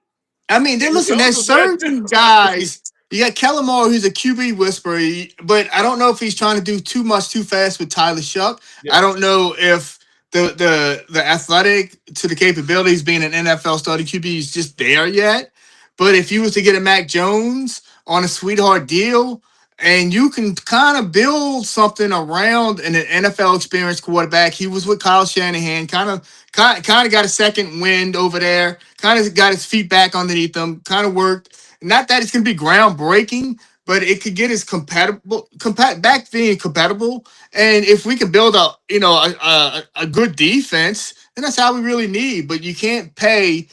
I mean, listen, there's certain guys. You got Kellen Moore, who's a QB whisperer, but I don't know if he's trying to do too much too fast with Tyler Shuck. Yeah. I don't know if the athletic to the capabilities being an NFL starting QB is just there yet. But if you was to get a Mac Jones on a sweetheart deal, and you can kind of build something around an NFL experienced quarterback. He was with Kyle Shanahan, kind of got a second wind over there, kind of got his feet back underneath him, kind of worked. Not that it's going to be groundbreaking, but it could get his back being compatible. And if we can build a good defense, then that's all we really need. But you can't pay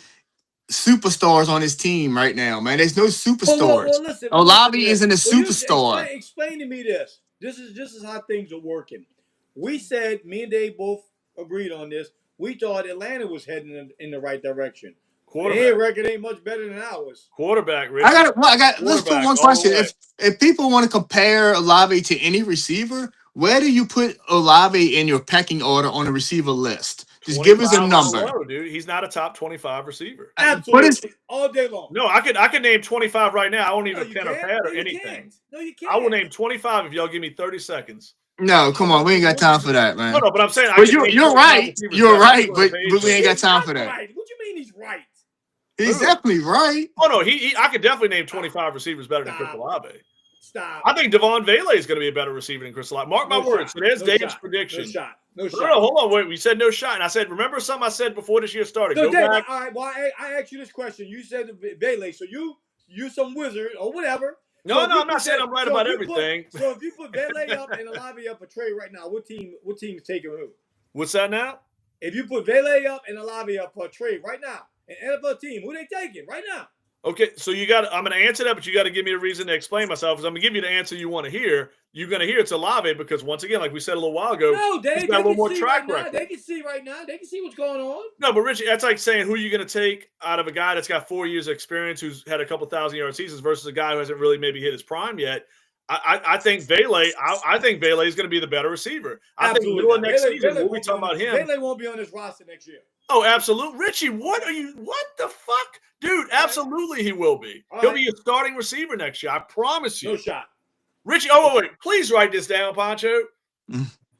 superstars on his team right now, man. There's no superstars. Well, listen. Olavi isn't a superstar. Explain to me this. This is how things are working. We said, me and Dave both agreed on this. We thought Atlanta was heading in the right direction. Their record ain't much better than ours. Quarterback, Richie. Let's do one question. If people want to compare Olave to any receiver, where do you put Olave in your pecking order on the receiver list? Just give us a number. Low, dude. He's not a top 25 receiver. Absolutely. All day long. No, I could name 25 right now. I won't even pen or pad or anything. No, you can't. I will name 25 if y'all give me 30 seconds. No, come on. We ain't got time for that, man. No, but I'm saying you're right. You're right, but we ain't got time for that. Right. What do you mean he's right? He's definitely right. Oh, no, I could definitely name 25 receivers better than Chris Olave. Stop. I think Devon Vele is going to be a better receiver than Chris Olave. Mark my words. So there's Dave's prediction. No shot. No, hold on. Wait. We said no shot. And I said, remember something I said before this year started? No, Go Dave, back. all right, well, I asked you this question. You said Vele, so you some wizard or whatever. No, I'm not saying I'm right about everything. So if you put Vele up and Olave up a trade right now, what team is taking who? What's that now? If you put Vele up and Olave up for a trade right now, an NFL team, who they taking right now? Okay, so I'm going to answer that, but you got to give me a reason to explain myself. Because I'm going to give you the answer you want to hear. You're going to hear it's Olave because once again, like we said a little while ago, no, Dave, he's got a little more track record. They can see right now. They can see what's going on. No, but Richie, that's like saying who you're going to take out of a guy that's got 4 years of experience, who's had a couple 1,000-yard seasons, versus a guy who hasn't really maybe hit his prime yet. I think Vele. I think Vele is going to be the better receiver. I think middle of next season we'll be talking about him. Vele won't be on this roster next year. Oh, absolutely, Richie. What the fuck, dude? Absolutely, he will be. He'll be a starting receiver next year. I promise you. No shot. Richie, wait. Please write this down, Pancho.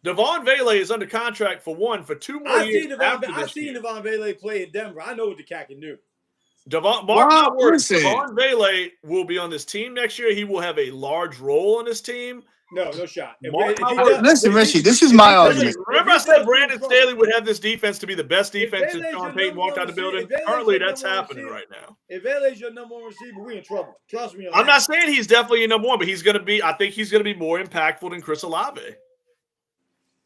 Devon Vele is under contract for 2 more years. I've seen Devon Vele play in Denver. I know what the cat can do. Devon Vele will be on this team next year. He will have a large role on this team. No shot. Listen, Richie, this is my argument. Remember I said Brandon Staley would have this defense to be the best defense since Sean Payton walked out the building? Currently, that's happening right now. If Vele's your number one receiver, we in trouble. Trust me. I'm not saying he's definitely your number one, but I think he's going to be more impactful than Chris Olave.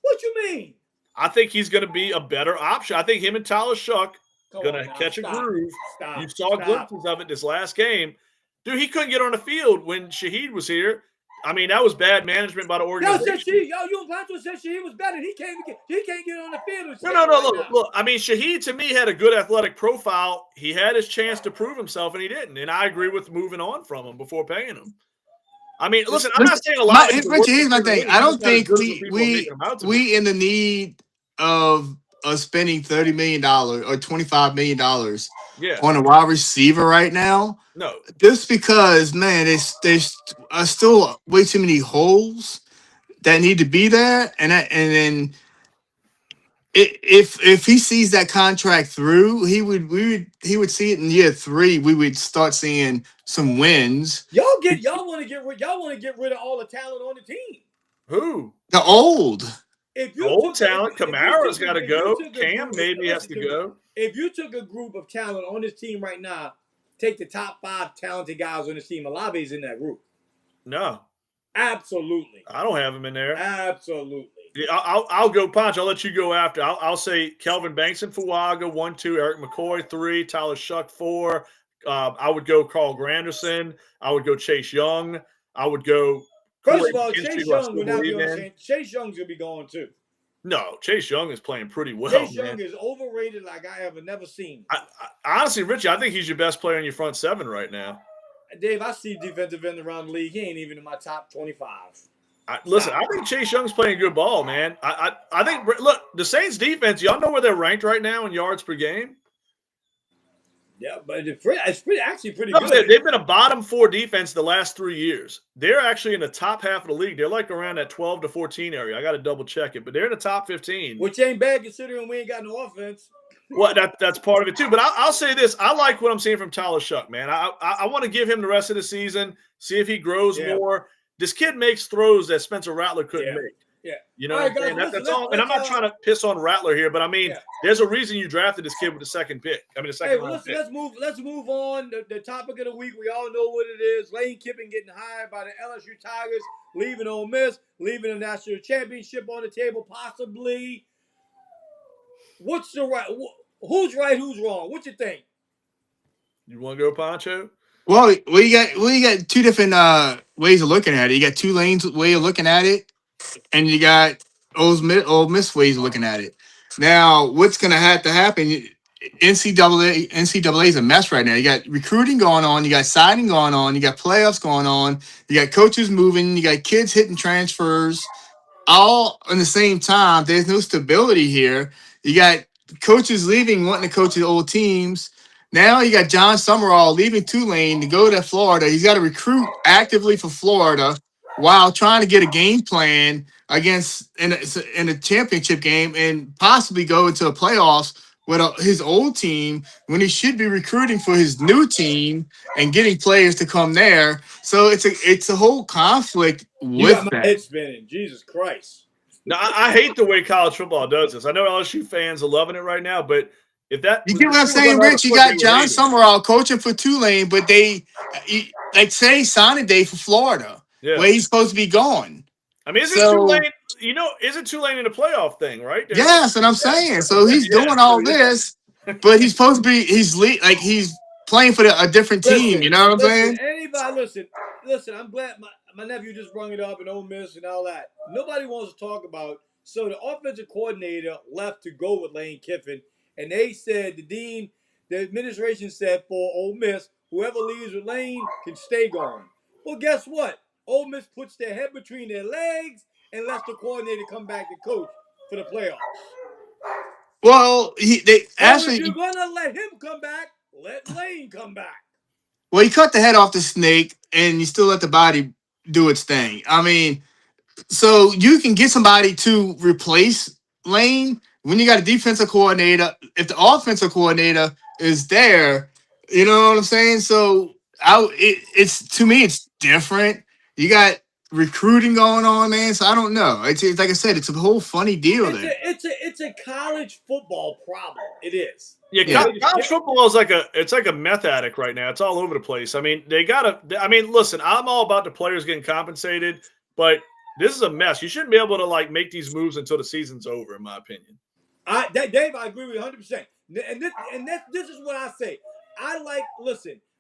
What you mean? I think he's going to be a better option. I think him and Tyler Shuck going to catch a groove. You saw glimpses of it this last game. Dude, he couldn't get on the field when Shaheed was here. I mean, that was bad management by the organization. You and Pancho said Shaheed was better. He can't get on the field. No. Look. I mean, Shaheed to me had a good athletic profile. He had his chance to prove himself, and he didn't. And I agree with moving on from him before paying him. I mean, listen, I'm not saying a lot. Here's my thing. I don't think we in the need of spending $30 million or $25 million on a wide receiver right now. No, just because, man, there's still way too many holes that need to be there, and then if he sees that contract through, he would see it in year 3. We would start seeing some wins. Y'all want to get rid of all the talent on the team. Who? The old talent. Kamara's got to go. Cam maybe has to go. If you took a group of talent on this team right now, take the top 5 talented guys on this team. Olave's in that group. No. Absolutely. I don't have him in there. Absolutely. Yeah, I'll go, Ponch. I'll let you go after. I'll say Kelvin Banks and Fuaga, 1, 2, Eric McCoy, 3, Tyler Shuck, 4. I would go Carl Granderson. I would go Chase Young. I would go. First of all, Chase Young would not be on the same. Chase Young's gonna be going too. No, Chase Young is playing pretty well. Chase Young is overrated like I have never seen. Honestly, Richie, I think he's your best player in your front 7 right now. Dave, I see defensive end around the league. He ain't even in my top 25. I think Chase Young's playing good ball, man. I think, look, the Saints defense, y'all know where they're ranked right now in yards per game? Yeah, but it's actually pretty good. They've been a bottom 4 defense the last 3 years. They're actually in the top half of the league. They're like around that 12 to 14 area. I got to double check it, but they're in the top 15. Which ain't bad considering we ain't got no offense. Well, that's part of it too. But I'll say this: I like what I'm seeing from Tyler Shuck, man. I want to give him the rest of the season, see if he grows more. This kid makes throws that Spencer Rattler couldn't make. Yeah, you know, that's all. And I'm not trying to piss on Rattler here, but I mean, there's a reason you drafted this kid with the second pick. I mean, the second round pick. Let's move on. The topic of the week, we all know what it is. Lane Kiffin getting hired by the LSU Tigers, leaving Ole Miss, leaving the national championship on the table, possibly. Who's right? Who's wrong? What you think? You want to go, Poncho? Well, we got 2 different ways of looking at it. You got Tulane's way of looking at it, and you got Ole Miss ways of looking at it. Now, what's going to have to happen? NCAA is a mess right now. You got recruiting going on, you got signing going on, you got playoffs going on, you got coaches moving, you got kids hitting transfers, all in the same time. There's no stability here. You got coaches leaving, wanting to coach the old teams. Now you got John Summerall leaving Tulane to go to Florida. He's got to recruit actively for Florida while trying to get a game plan against in a championship game and possibly go into the playoffs with his old team when he should be recruiting for his new team and getting players to come there. So it's a whole conflict with you got my that. head spinning. Jesus Christ. Now, I hate the way college football does this. I know LSU fans are loving it right now, but if that you get what I'm saying, Rich, you got John Summerall coaching for Tulane, but say signing day for Florida, where he's supposed to be going. I mean, isn't Tulane in the playoff thing, right? Yes, and I'm saying so he's doing all this, but he's supposed to be he's playing for a different team. You know what I'm saying? Anybody listen. I'm glad my nephew just brought it up in Ole Miss and all that. Nobody wants to talk about. So the offensive coordinator left to go with Lane Kiffin, and they said the administration said for Ole Miss, whoever leaves with Lane can stay gone. Well, guess what? Ole Miss puts their head between their legs and lets the coordinator come back to coach for the playoffs. Well, if you're gonna let him come back, let Lane come back. Well, he cut the head off the snake, and you still let the body do its thing. I mean, so you can get somebody to replace Lane when you got a defensive coordinator. If the offensive coordinator is there, you know what I'm saying? So it's to me, it's different. You got recruiting going on, man. So I don't know. It's like I said, it's a whole funny deal there. It's a college football problem. It is. Yeah, college football is like a meth addict right now. It's all over the place. I mean, listen, I'm all about the players getting compensated, but this is a mess. You shouldn't be able to make these moves until the season's over, in my opinion. Dave, I agree with you 100%. And this is what I say.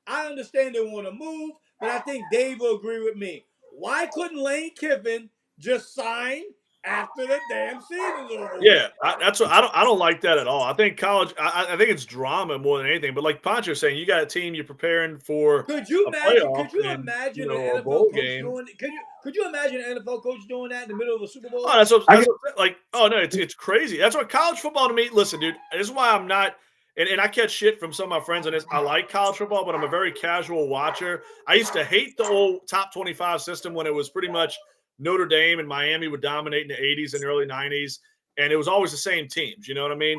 I understand they want to move, but I think Dave will agree with me. Why couldn't Lane Kiffin just sign after the damn season's over? Yeah, that's what I don't like that at all. I think college. I think it's drama more than anything. But like Poncho's saying, you got a team you're preparing for Could you a imagine? playoff Could you and imagine a an bowl NFL coach game. doing? Could you imagine an NFL coach doing that in the middle of a Super Bowl? Oh, like. Oh no, it's crazy. That's what college football to me. Listen, dude, this is why I'm not. And I catch shit from some of my friends on this. I like college football, but I'm a very casual watcher. I used to hate the old top 25 system when it was pretty much Notre Dame and Miami would dominate in the 80s and early 90s, and it was always the same teams. You know what I mean?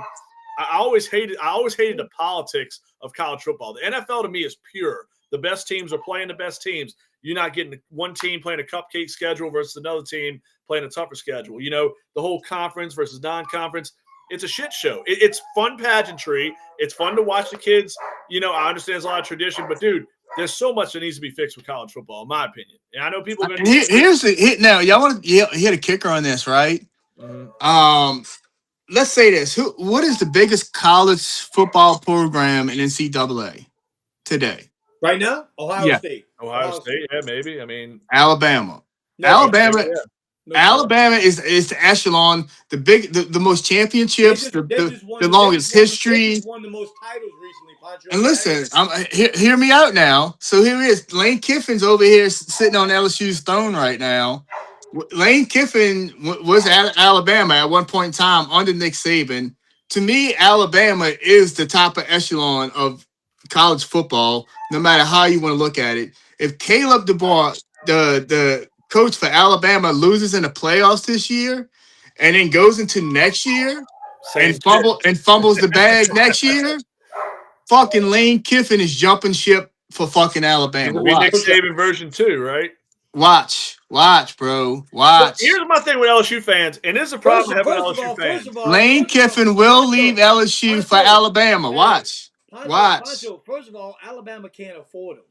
I always hated the politics of college football. The NFL to me is pure. The best teams are playing the best teams. You're not getting one team playing a cupcake schedule versus another team playing a tougher schedule. You know, the whole conference versus non-conference. It's a shit show. It's fun pageantry. It's fun to watch the kids. You know, I understand there's a lot of tradition, but dude, there's so much that needs to be fixed with college football, in my opinion. And I know people are going to. Here's the hit now. Y'all want to hit a kicker on this, right? Mm-hmm. Let's say this. What is the biggest college football program in NCAA today? Right now, Ohio State. Ohio State, yeah, maybe. I mean, Alabama. No, Alabama. yeah. No, Alabama is the echelon, the most championships, the longest history. They just won the most titles recently, Pancho. And listen, hear me out now. So here he is. Lane Kiffin's over here sitting on LSU's throne right now. Lane Kiffin was at Alabama at one point in time under Nick Saban. To me, Alabama is the top of echelon of college football, no matter how you want to look at it. If Caleb DeBoer, the coach for Alabama, loses in the playoffs this year and then goes into next year and fumbles the bag next year, fucking Lane Kiffin is jumping ship for fucking Alabama. It'll be Nick Saban version 2, right? Watch, bro. Watch. So here's my thing with LSU fans, and this is a problem having LSU fans. Lane Kiffin will leave LSU for Alabama. Watch. Pancho, first of all, Alabama can't afford him.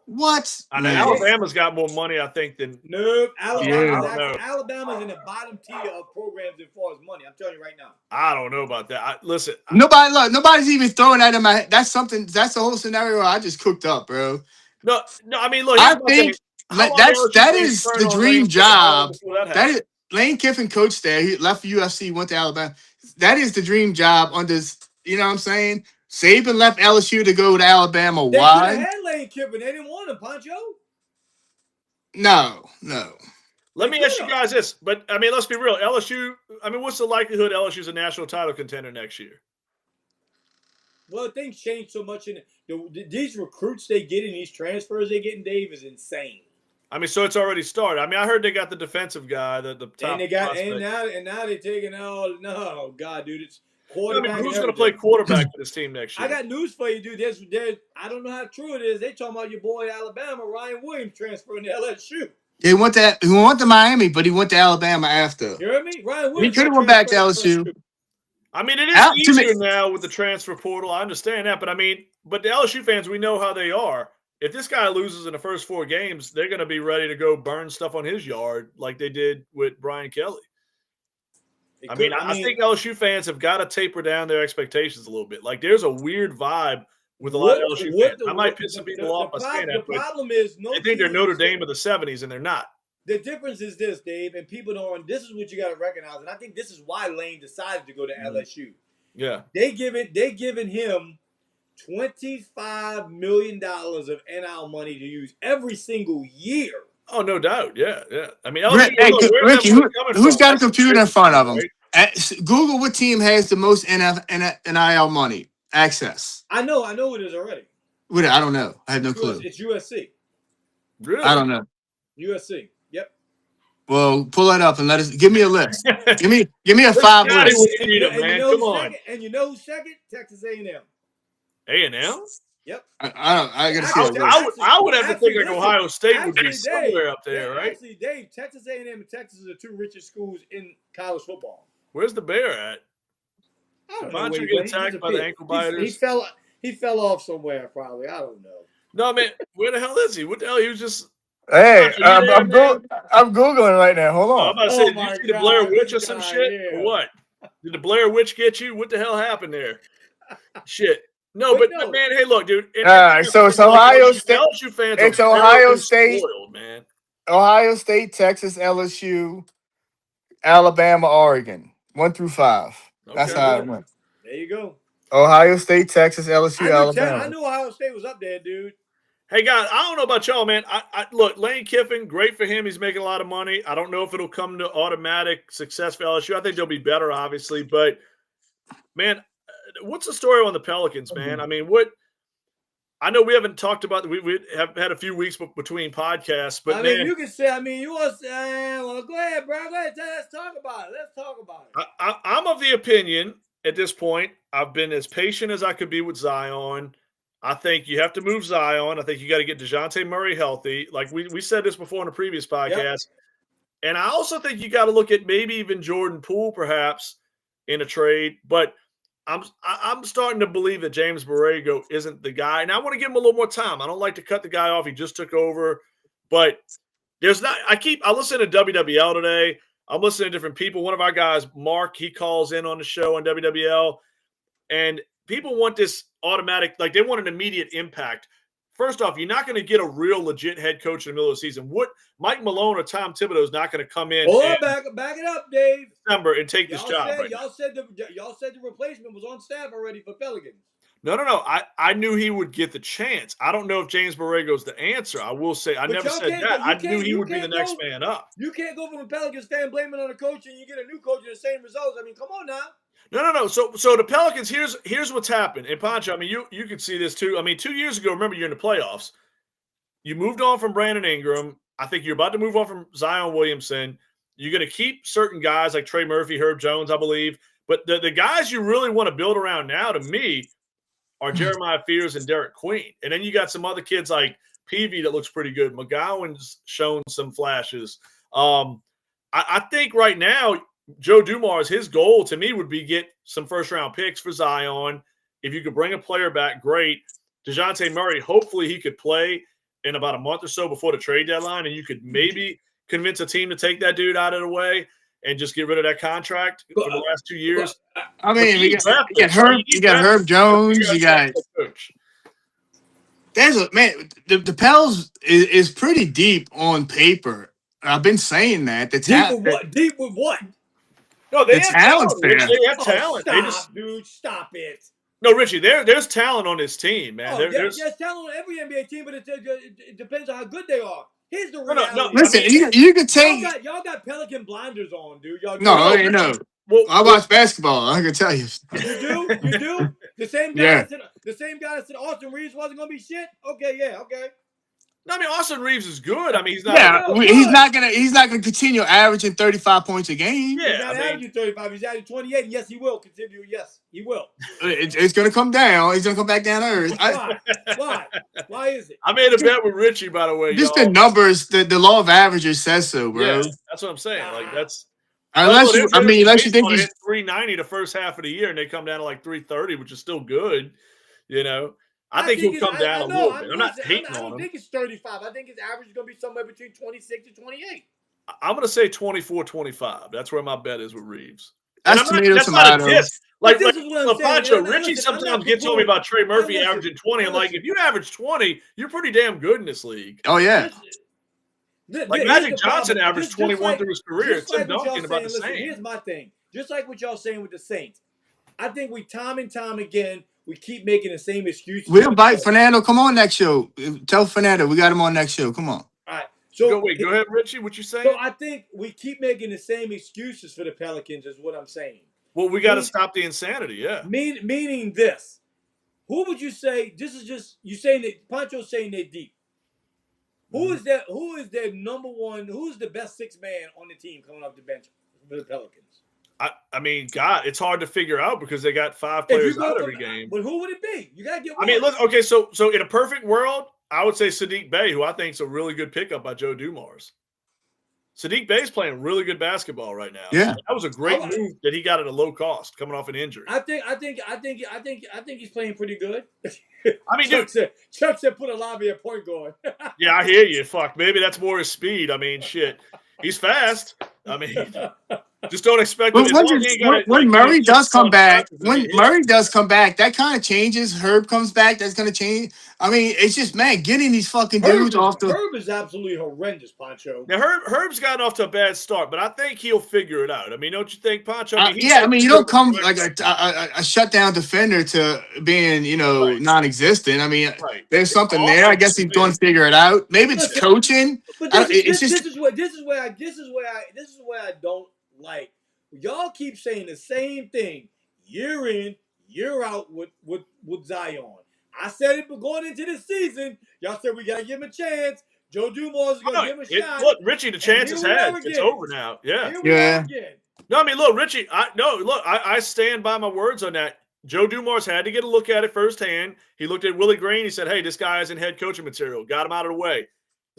What? I know Alabama's got more money, I think, than nope. Alabama's in the bottom tier of programs as far as money. I'm telling you right now. I don't know about that. Listen, nobody's even throwing that in my head. That's the whole scenario I just cooked up, bro. No. I mean, look. I think that is the dream job. That is Lane Kiffin coached there. He left UFC, went to Alabama. That is the dream job under. You know what I'm saying? Saban left LSU to go to Alabama. They Why? They had Lane Kiffin. They didn't want him, Pancho. No. Let me ask you guys this, but I mean, let's be real. LSU. I mean, what's the likelihood LSU's a national title contender next year? Well, things change so much in these recruits they get and these transfers they get in, Dave, is insane. I mean, so it's already started. I mean, I heard they got the defensive guy, the top. And now they're taking no, God, dude, it's quarterback. I mean, who's going to play quarterback for this team next year? I got news for you, dude. There's I don't know how true it is. They talking about your boy Alabama, Ryan Williams, transferring to LSU. He went to Miami, but he went to Alabama after. You heard me? Ryan Williams. He could have went back to LSU. I mean, it is easier now with the transfer portal. I understand that, but I mean, the LSU fans, we know how they are. If this guy loses in the first 4 games, they're going to be ready to go burn stuff on his yard like they did with Brian Kelly. I think LSU fans have got to taper down their expectations a little bit. Like, there's a weird vibe with a lot of LSU fans. I might piss some people off by saying that, but the problem is they think they're Notre Dame of the 70s, and they're not. The difference is this, Dave, and people don't. This is what you got to recognize, and I think this is why Lane decided to go to LSU. Yeah, they giving him $25 million of NIL money to use every single year. Oh, no doubt. Yeah. I mean, Ricky, who's got a computer in front of him? Google what team has the most NIL money access. I know it is already. I don't know. I have no clue. It's USC. Really? I don't know. USC. Yep. Well, pull that up and give me a list. give me a 5 list. And you know who's second? Texas A&M. A&M? Yep. I gotta see. I would have to think like Ohio State would be somewhere up there, right? Actually, Dave, Texas A&M and Texas are the 2 richest schools in college football. Where's the Bear at? I don't know. Did get attacked by the ankle biters? He fell off somewhere, probably. I don't know. No, man. Where the hell is he? What the hell? He was just. Hey, I'm Googling right now. Hold on. I'm about to say, did you see the Blair Witch or some shit? Or what? Did the Blair Witch get you? What the hell happened there? Shit. No, Wait, but man, hey, look, dude. All right, so it's Ohio State. LSU fans It's are Ohio very State. spoiled, man. Ohio State, Texas, LSU, Alabama, Oregon. 1 through 5. That's Okay. how it went. there you go. Ohio State, Texas, LSU, I Alabama. knew Ohio State was up there, dude. Hey, guys, I don't know about y'all, man. I look, Lane Kiffin, great for him. He's making a lot of money. I don't know if it'll come to automatic success for LSU. I think they'll be better, obviously. But, man, what's the story on the Pelicans, man? I mean, I know we haven't talked about – we have had a few weeks between podcasts. But, mean, you can say – you want to say well, go ahead, bro. Go ahead. Let's talk about it. I'm of the opinion at this point, I've been as patient as I could be with Zion. I think you have to move Zion. I think you got to get DeJounte Murray healthy. Like we said this before in a previous podcast. Yep. And I also think you got to look at maybe even Jordan Poole perhaps in a trade. But I'm starting to believe that James Borrego isn't the guy. And I want to give him a little more time. I don't like to cut the guy off. He just took over. But there's not – I listen to WWL today. I'm listening to different people. One of our guys, Mark, he calls in on the show on WWL. And people want this automatic, like they want an immediate impact. First off, you're not going to get a real legit head coach in the middle of the season. Mike Malone or Tom Thibodeau is not going to come in. Back it up, Dave. December and take this job. Y'all said the replacement was on staff already for Pelicans. No. I knew he would get the chance. I don't know if James Borrego's the answer. I will say, I never said that. I knew he would be the next man up. You can't go from a Pelicans fan blaming on a coach and you get a new coach and the same results. I mean, come on now. No. So the Pelicans, here's what's happened. And Pancho, I mean, you could see this too. I mean, 2 years ago, remember you're in the playoffs. You moved on from Brandon Ingram. I think you're about to move on from Zion Williamson. You're going to keep certain guys like Trey Murphy, Herb Jones, I believe. But the guys you really want to build around now, to me, are Jeremiah Fears and Derek Queen. And then you got some other kids like Peavy that looks pretty good. McGowan's shown some flashes. I think right now, Joe Dumars, his goal to me would be get some first-round picks for Zion. If you could bring a player back, great. DeJounte Murray, hopefully he could play in about a month or so before the trade deadline, and you could maybe convince a team to take that dude out of the way and just get rid of that contract for the last 2 years. I mean, you got Herb Jones. You got the Pels is pretty deep on paper. I've been saying that. Deep with what? No, they have talent there. They have talent. Dude, stop it. No, Richie, there's talent on this team, man. There's talent on every NBA team, but it depends on how good they are. Here's the reality. No, listen, you could take. Y'all got Pelican blinders on, dude. No. Well, I watch basketball. I can tell you. You do. The same guy that said Austin Reeves wasn't gonna be shit. Okay. No, I mean Austin Reeves is good. I mean he's not. Yeah, he's not gonna continue averaging 35 points a game. Yeah, he's not averaging 35. He's averaging 28. And yes, he will continue. Yes, he will. It's gonna come down. He's gonna come back down to earth. Why? Why is it? I made a bet with Richie, by the way. Just the numbers. The law of averages says so, bro. Yeah, that's what I'm saying. Like that's. Unless you think he's 390 the first half of the year, and they come down to like 330, which is still good. You know. I think he'll come down a little bit. I'm not hating on him. I don't think it's 35. I think his average is going to be somewhere between 26 and 28. I'm going to say 24, 25. That's where my bet is with Reeves. That's tomato. Not a diss. Like Pancho, Richie sometimes gets on me about Trey Murphy averaging 20. I'm like, if you average 20, you're pretty damn good in this league. Oh, yeah. Like Magic Johnson averaged 21 through his career. Tim Duncan about the same. Here's my thing. Just like what y'all saying with the Saints. I think we time and time again – we keep making the same excuses. We'll invite Fernando. Come on next show. Tell Fernando we got him on next show. Come on. All right. So go ahead, Richie. What you saying? So I think we keep making the same excuses for the Pelicans is what I'm saying. Well, we got to stop the insanity, yeah. Meaning this. Who would you say, this is just, you saying that, Pancho's saying they're deep. Who is their number one, who's the best six man on the team coming off the bench for the Pelicans? I mean, God, it's hard to figure out because they got 5 players out every game. But who would it be? You got to get one. I mean, look, okay, so in a perfect world, I would say Sadiq Bey, who I think is a really good pickup by Joe Dumars. Sadiq Bey's playing really good basketball right now. Yeah, that was a great move that he got at a low cost, coming off an injury. I think he's playing pretty good. I mean, Chuck said put a lobby at point guard. Yeah, I hear you. Fuck, maybe that's more his speed. I mean, shit, he's fast. I mean, Just don't expect But him. As long as he ain't got it, when like, Murray does come on back, practice and when get hit. Murray does come back, that kind of changes. Herb comes back, that's going to change. I mean, it's just, man, getting these fucking dudes off the. Herb is absolutely horrendous, Pancho. Now Herb's gotten off to a bad start, but I think he'll figure it out. I mean, don't you think, Pancho? Yeah, I mean, you don't come like a shutdown defender to being, Right. non-existent. I mean, Right. there's something there. I guess he's going to figure it out. Maybe it's Listen, coaching. But It's just this is where I don't like. Y'all keep saying the same thing year in, year out with Zion. I said it going into the season. Y'all said we gotta give him a chance. Joe Dumars is gonna give him a shot. Look, Richie, the chance is had. It's over now. Yeah. Here we are again. No, I mean, look, Richie. I stand by my words on that. Joe Dumars had to get a look at it firsthand. He looked at Willie Green. He said, "Hey, this guy isn't head coaching material." Got him out of the way.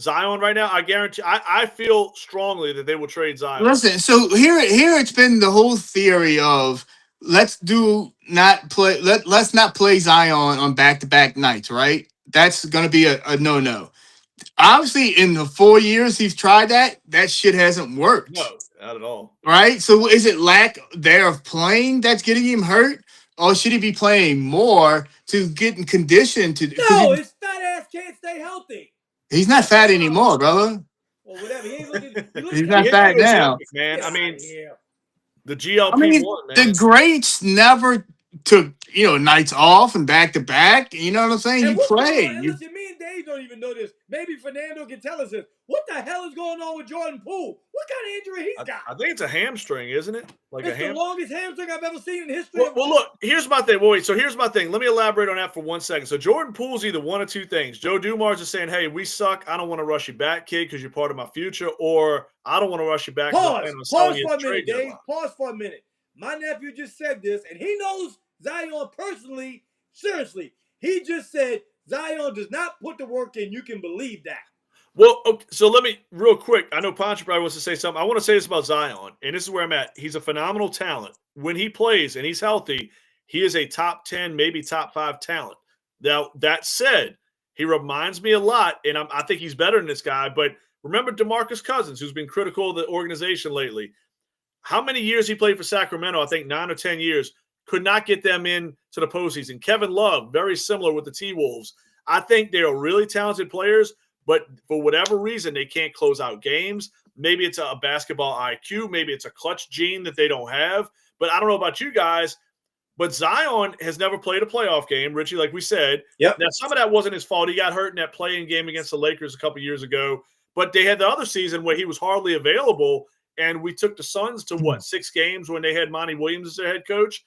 Zion right now, I guarantee. I feel strongly that they will trade Zion. Listen, so here it's been the whole theory of let's not play Zion on back-to-back nights, right? That's gonna be a no-no. Obviously, in the 4 years he's tried that shit hasn't worked. No, not at all. Right? So is it lack there of playing that's getting him hurt? Or should he be playing more to get in condition to? No, his fat ass can't stay healthy. He's not fat anymore, brother. Well, whatever. He ain't looking. He's not fat now, man. I mean, the GLP-1. The greats never took nights off and back to back. You know what I'm saying? You play. Listen, me and Dave don't even know this. Maybe Fernando can tell us this. What the hell is going on with Jordan Poole? What kind of injury he's got? I think it's a hamstring, isn't it? It's the longest hamstring I've ever seen in history. Well, look, here's my thing. Wait, so here's my thing. Let me elaborate on that for 1 second. So Jordan Poole's either one of two things. Joe Dumars is saying, "Hey, we suck. I don't want to rush you back, kid, because you're part of my future," or "I don't want to rush you back." Pause for a minute, Dave. Pause for a minute. My nephew just said this, and he knows Zion personally. Seriously, he just said Zion does not put the work in. You can believe that. Well, okay, so let me real quick. I know Pancho probably wants to say something. I want to say this about Zion, and this is where I'm at. He's a phenomenal talent. When he plays and he's healthy, he is a top 10, maybe top 5 talent. Now, that said, he reminds me a lot, and I think he's better than this guy. But remember DeMarcus Cousins, who's been critical of the organization lately. How many years he played for Sacramento? I think 9 or 10 years. Could not get them into the postseason. Kevin Love, very similar with the T-Wolves. I think they are really talented players, but for whatever reason, they can't close out games. Maybe it's a basketball IQ. Maybe it's a clutch gene that they don't have. But I don't know about you guys, but Zion has never played a playoff game, Richie, like we said. Yep. Now, some of that wasn't his fault. He got hurt in that play-in game against the Lakers a couple years ago. But they had the other season where he was hardly available, and we took the Suns to, 6 games when they had Monty Williams as their head coach,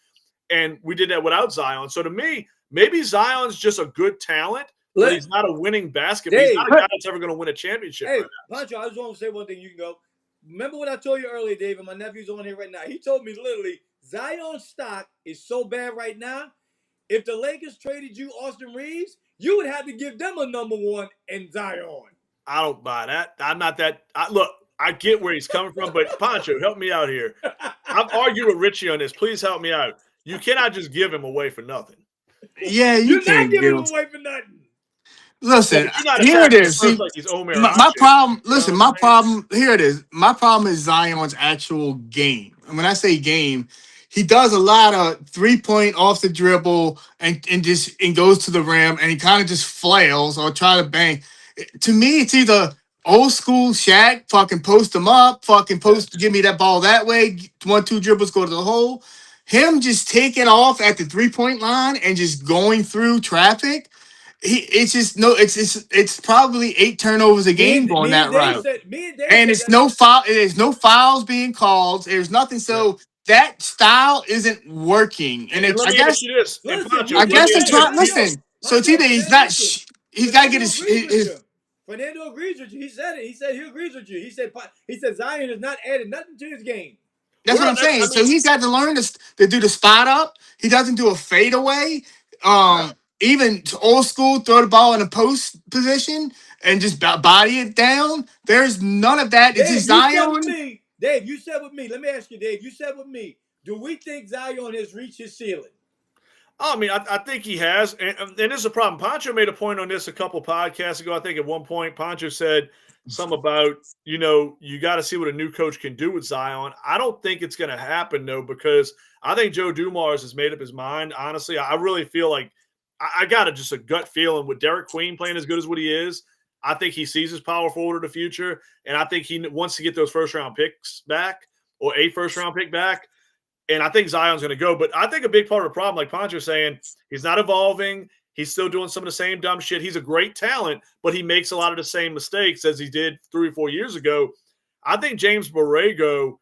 and we did that without Zion. So to me, maybe Zion's just a good talent, but he's not a winning basketball. He's not a guy that's ever going to win a championship. Hey, Pancho, I just want to say one thing. You can go. Remember what I told you earlier, David? My nephew's on here right now. He told me literally Zion's stock is so bad right now. If the Lakers traded you Austin Reeves, you would have to give them a number 1 in Zion. I don't buy that. I'm not that. Look, I get where he's coming from, but Pancho, help me out here. I've argued with Richie on this. Please help me out. You cannot just give him away for nothing. Yeah, You're not giving him away for nothing. Listen, here it is. See, my problem. Listen, my problem. Here it is. My problem is Zion's actual game. And when I say game, he does a lot of 3-point off the dribble and goes to the rim, and he kind of just flails or try to bang. To me, it's either old school Shaq, fucking post him up, give me that ball that way, 1-2 dribbles, go to the hole. Him just taking off at the 3-point line and just going through traffic. It's probably 8 turnovers a game going that route. And it's no foul. There's no fouls being called. There's nothing. So that style isn't working. And I guess they're trying. Listen. So it's either he's not. He's got to get his. Fernando agrees with you. He said it. He said he agrees with you. He said Zion has not added nothing to his game. That's what I'm saying. So he's got to learn to do the spot up. He doesn't do a fadeaway. Even old school, throw the ball in a post position and just body it down. There's none of that. It's just Zion. Dave, you said with me. Let me ask you, Dave. You said with me. Do we think Zion has reached his ceiling? I mean, I think he has, and this is a problem. Pancho made a point on this a couple podcasts ago. I think at one point Pancho said something about, you got to see what a new coach can do with Zion. I don't think it's going to happen, though, because I think Joe Dumars has made up his mind. Honestly, I really feel like I got just a gut feeling with Derek Queen playing as good as what he is. I think he sees his power forward in the future, and I think he wants to get those first-round picks back or a first-round pick back. And I think Zion's going to go. But I think a big part of the problem, like Poncho's saying, he's not evolving. He's still doing some of the same dumb shit. He's a great talent, but he makes a lot of the same mistakes as he did 3 or 4 years ago. I think James Borrego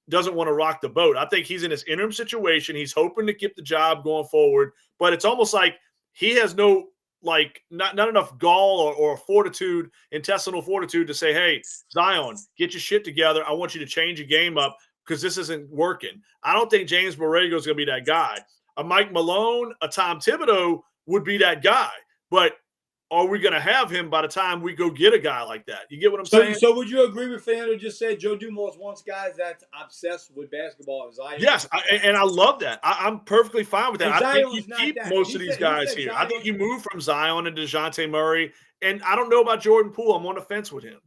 doesn't want to rock the boat. I think he's in this interim situation. He's hoping to keep the job going forward. But it's almost like he has no, not enough gall or fortitude, intestinal fortitude to say, hey, Zion, get your shit together. I want you to change your game up, because this isn't working. I don't think James Borrego is going to be that guy. A Mike Malone, a Tom Thibodeau would be that guy. But are we going to have him by the time we go get a guy like that? You get what I'm saying? So would you agree with Fan who just said Joe Dumars wants guys that's obsessed with basketball and Zion? Yes, and I love that. I'm perfectly fine with that. And I think Zion's you not keep that. most of these guys here. I think you move from Zion and DeJounte Murray. And I don't know about Jordan Poole. I'm on the fence with him,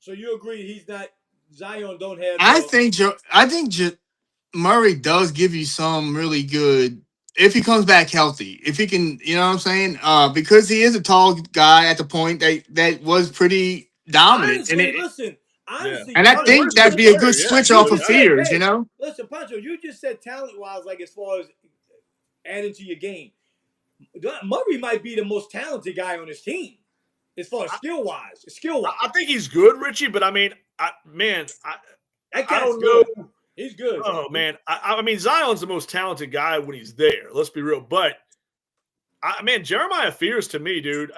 So you agree he's not – Zion don't have. I think Murray does give you some really good if he comes back healthy. If he can, you know what I'm saying? Because he is a tall guy at the point that was pretty dominant. Honestly, and I think that'd be a good switch off of Fears, Listen, Pancho, you just said talent-wise, like as far as adding to your game. Murray might be the most talented guy on his team as far as skill-wise. I think he's good, Richie, but I mean, I don't good. know. He's good. Oh, man. I mean, Zion's the most talented guy when he's there. Let's be real. But, Jeremiah Fears to me, dude,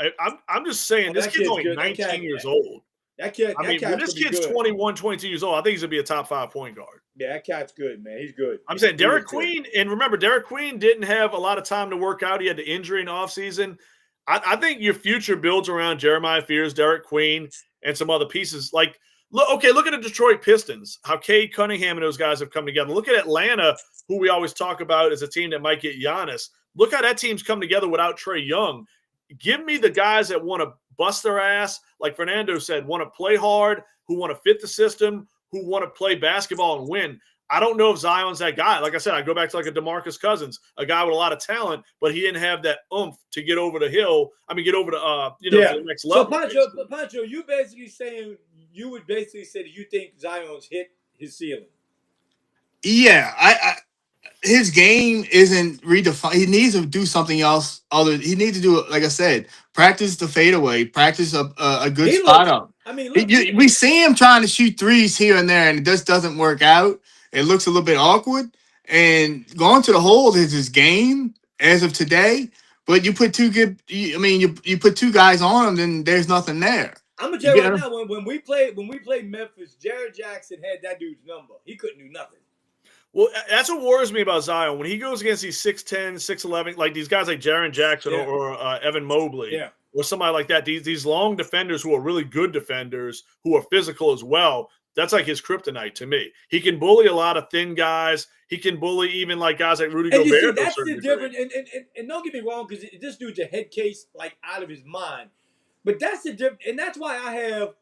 I'm just saying, this kid's only 19 years old. When this kid's 21, 22 years old, I think he's going to be a top 5 point guard. Yeah, that cat's good, man. He's good. I'm saying Derek Queen, and remember, Derek Queen didn't have a lot of time to work out. He had the injury in the offseason. I think your future builds around Jeremiah Fears, Derek Queen, and some other pieces. Look at the Detroit Pistons, how Cade Cunningham and those guys have come together. Look at Atlanta, who we always talk about as a team that might get Giannis. Look how that team's come together without Trae Young. Give me the guys that want to bust their ass, like Fernando said, want to play hard, who want to fit the system, who want to play basketball and win. I don't know if Zion's that guy. Like I said, I go back to a DeMarcus Cousins, a guy with a lot of talent, but he didn't have that oomph to get over the hill. Get over to the next level. So Pancho, you would basically say that you think Zion's hit his ceiling. Yeah, his game isn't redefined. He needs to do something else. He needs to do, like I said, practice the fadeaway, practice a good spot up. We see him trying to shoot threes here and there, and it just doesn't work out. It looks a little bit awkward. And going to the hole is his game as of today. But you put you put two guys on him, then there's nothing there. I'm gonna tell you right now, when we played Memphis, Jared Jackson had that dude's number. He couldn't do nothing. Well, that's what worries me about Zion. When he goes against these 6'10", 6'11", like these guys like Jaren Jackson or Evan Mobley or somebody like that, these long defenders who are really good defenders, who are physical as well, that's like his kryptonite to me. He can bully a lot of thin guys. He can bully even like guys like Rudy Gobert. See, that's the difference. And don't get me wrong, because this dude's a head case out of his mind. But that's the difference, and that's why I have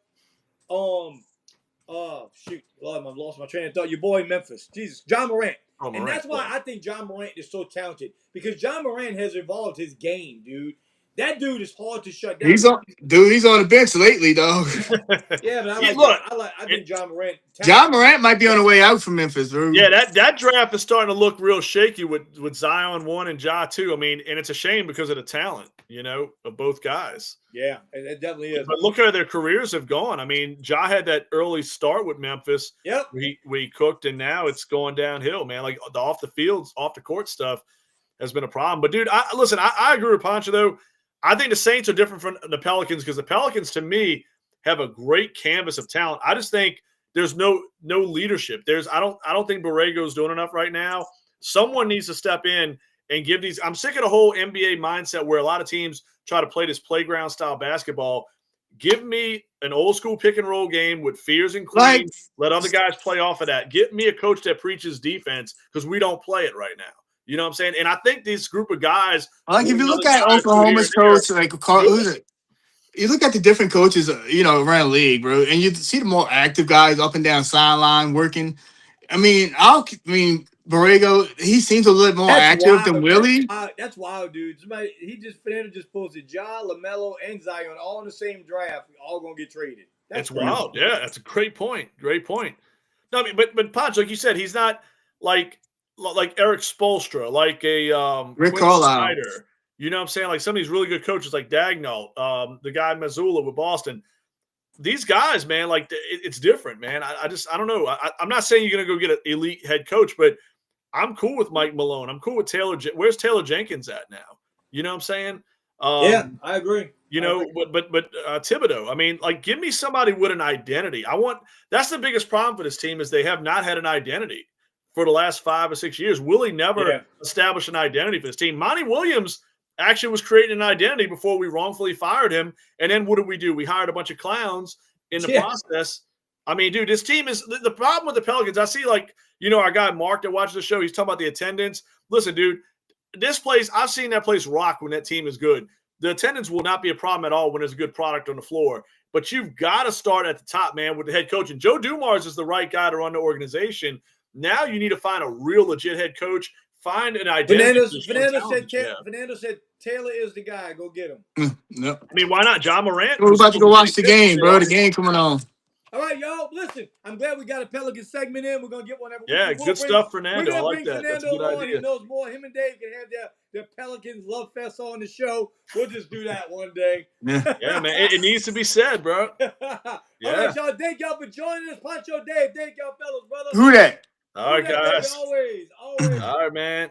shoot, Lord, I've lost my train of thought. Your boy Memphis, Jesus, John Morant. And that's why I think John Morant is so talented, because John Morant has evolved his game, dude. That dude is hard to shut down. He's on the bench lately, dog. Yeah, but I think John Morant. John Morant might be on the way out from Memphis, dude. Yeah, that draft is starting to look real shaky with Zion 1 and Ja 2. And it's a shame because of the talent, of both guys. Yeah, it definitely is. But look how their careers have gone. Ja had that early start with Memphis. Yep. Where he cooked, and now it's going downhill, man. Like the off the court stuff has been a problem. But dude, I agree with Pancho though. I think the Saints are different from the Pelicans, because the Pelicans, to me, have a great canvas of talent. I just think there's no leadership. I don't think Borrego's doing enough right now. Someone needs to step in and give these. I'm sick of the whole NBA mindset where a lot of teams try to play this playground style basketball. Give me an old school pick and roll game with Fears and Queen. Let other guys play off of that. Get me a coach that preaches defense, because we don't play it right now. You know what I'm saying? And I think this group of guys, Like if you another look at guy or two here Oklahoma's and there, coach, like who's it? You look at the different coaches, around the league, bro, and you see the more active guys up and down sideline working. I mean, Borrego, he seems a little more That's active wild. than Willie. That's wild, dude. Somebody Fernando just posted Ja, LaMelo, and Zion all in the same draft. All gonna get traded. That's It's wild. Yeah, that's a great point. Great point. No, I mean, but Ponch, like you said, he's not like Eric Spoelstra, like a Rick Quinn Carlisle. Snyder. You know what I'm saying? Like some of these really good coaches, like Dagnall, the guy Mazzulla with Boston. These guys, man, like it's different, man. I don't know. I'm not saying you're gonna go get an elite head coach, but I'm cool with Mike Malone. I'm cool with Taylor. Where's Taylor Jenkins at now? You know what I'm saying? Yeah, I agree. But Thibodeau. I mean, like, give me somebody with an identity. That's the biggest problem for this team is they have not had an identity for the last 5 or 6 years. Willie never established an identity for this team. Monty Williams actually was creating an identity before we wrongfully fired him. And then what did we do? We hired a bunch of clowns in the process. I mean, dude, this team is the problem with the Pelicans. I see, our guy Mark that watches the show, he's talking about the attendance. Listen, dude, this place, I've seen that place rock when that team is good. The attendance will not be a problem at all when there's a good product on the floor. But you've got to start at the top, man, with the head coach. And Joe Dumars is the right guy to run the organization. Now you need to find a real legit head coach. Find an identity. Fernando said Taylor is the guy. Go get him. No. I mean, why not? John Morant. We're about to go watch the game, bro. The game coming on. All right, y'all. Listen, I'm glad we got a Pelican segment in. We're gonna get one. Good stuff, Fernando. I like that. That's a good idea. He knows more. Him and Dave can have their Pelicans love fest on the show. We'll just do that one day. Yeah, man. It needs to be said, bro. Yeah. All right, y'all. Thank y'all for joining us. Poncho Dave. Thank y'all, fellas, brother. Who that? All right, guys. Always. All right, man.